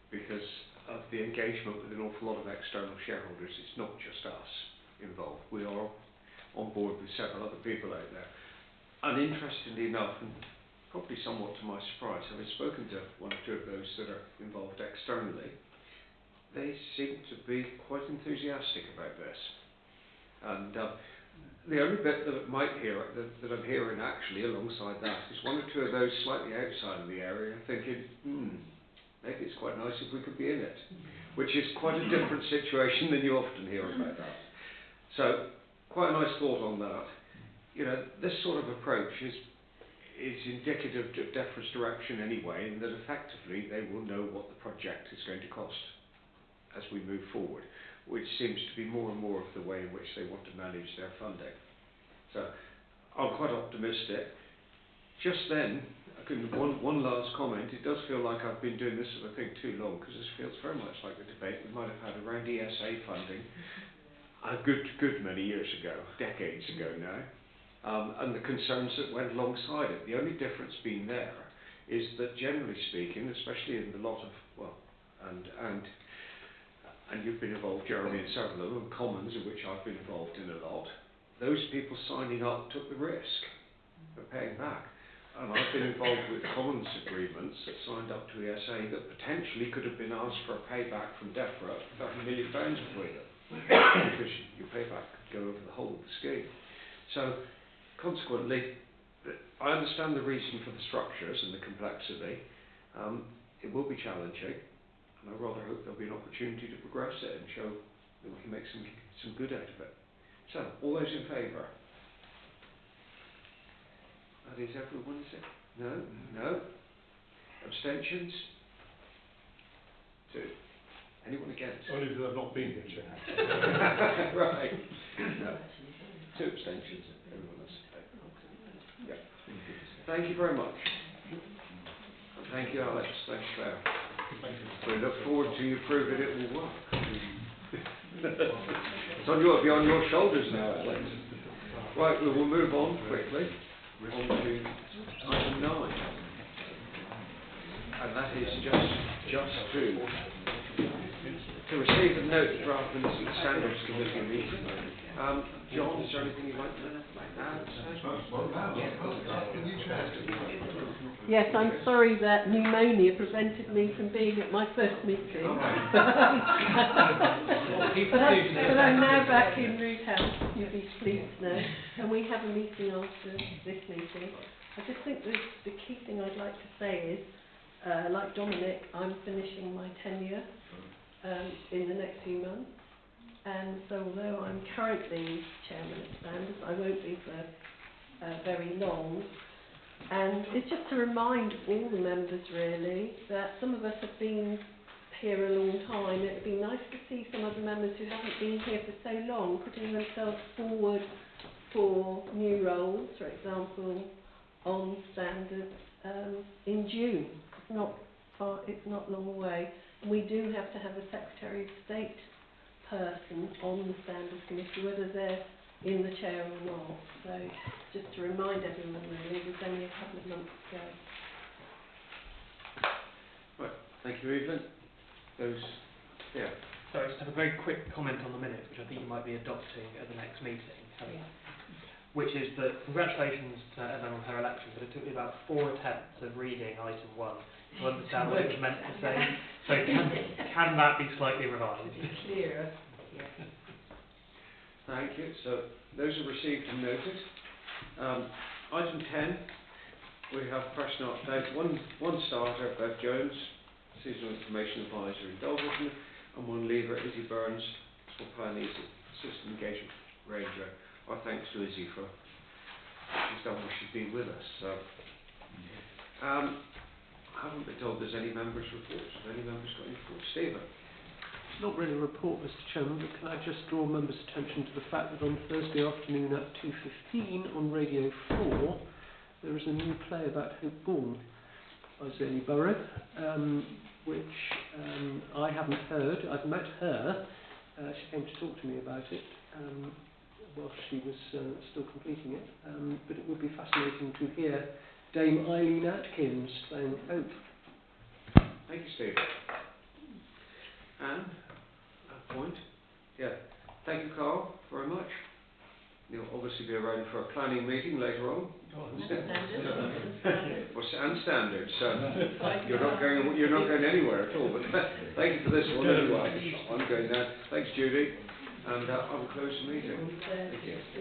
because of the engagement with an awful lot of external shareholders. It's not just us involved. We are on board with several other people out there. And interestingly enough, and probably somewhat to my surprise, having spoken to one or two of those that are involved externally, they seem to be quite enthusiastic about this. And the only bit that I'm hearing actually alongside that is one or two of those slightly outside of the area thinking, maybe it's quite nice if we could be in it, which is quite a different situation than you often hear about that. So, quite a nice thought on that. This sort of approach is indicative of DEFRA's direction anyway, in that effectively they will know what the project is going to cost as we move forward, which seems to be more and more of the way in which they want to manage their funding. So I'm quite optimistic. Just then, a one last comment. It does feel like I've been doing this sort of thing too long, because this feels very much like a debate we might have had around ESA funding a good many years ago, decades ago now, and the concerns that went alongside it. The only difference being there is that, generally speaking, especially in the lot of, well, and you've been involved, Jeremy, in several of them, Commons, in which I've been involved in a lot, those people signing up took the risk of paying back. And I've been involved with Commons agreements that signed up to ESA that potentially could have been asked for a payback from DEFRA, £30 million between them, because your payback could go over the whole of the scheme. So, consequently, I understand the reason for the structures and the complexity. It will be challenging, and I rather hope there'll be an opportunity to progress it and show that we can make some good out of it. So, all those in favour? That is everyone, is it? No? No? Abstentions? 2. Anyone against? Only because I've not been here, Chair. Right. No. 2 abstentions. Everyone else in favour. Yeah. Thank you very much. And thank you, Alex. Thanks, Claire. We look forward to you proving it will work. It'll be on your shoulders now, Alex. Right, we will move on quickly on to item 9. And that is just to receive and note the draft minutes of the Standards Committee meeting. John, is there anything you'd like to add? Yes, I'm sorry that pneumonia prevented me from being at my first meeting. but I'm now back in Root House, you'll be pleased to know, and we have a meeting after this meeting. I just think the key thing I'd like to say is, like Dominic, I'm finishing my tenure in the next few months. And so although I'm currently chairman of Standards, I won't be for very long. And it's just to remind all the members really that some of us have been here a long time. It would be nice to see some of the members who haven't been here for so long putting themselves forward for new roles, for example, on Standards in June. It's not long away. And we do have to have a Secretary of State person on the Standards Committee, whether they're in the chair or not. So just to remind everyone really, there's only a couple of months to go. Right, thank you, Evelyn. Yeah. So I just have a very quick comment on the minutes, which I think you might be adopting at the next meeting. Which is that congratulations to Evan on her election, but it took me about 4 attempts of reading item 1 to understand what it was meant to say. So can that be slightly revised? Clearer. Thank you. So those are received and noted. Item 10, we have professional update. One starter, Bev Jones, Seasonal Information Advisor in Dalverton, and one leaver, Izzy Burns, for Pioneers System Engagement Ranger. Our thanks to Izzy for she's done what she's been with us. So I haven't been told there's any members' reports. Have any members got any reports? Stephen? It's not really a report, Mr. Chairman, but can I just draw members' attention to the fact that on Thursday afternoon at 2:15 on Radio 4 there is a new play about Hope Bourne by Zélie Burrow, which I haven't heard. I've met her. She came to talk to me about it while she was still completing it. But it would be fascinating to hear Dame Eileen Atkins playing Hope. Thank you, Steve. Anne, a point? Yeah. Thank you, Carl, very much. You'll obviously be around for a planning meeting later on. And standards. You're not going anywhere at all. But thank you for this one anyway. I'm going now. Thanks, Judy. And I will close the meeting. Thank you.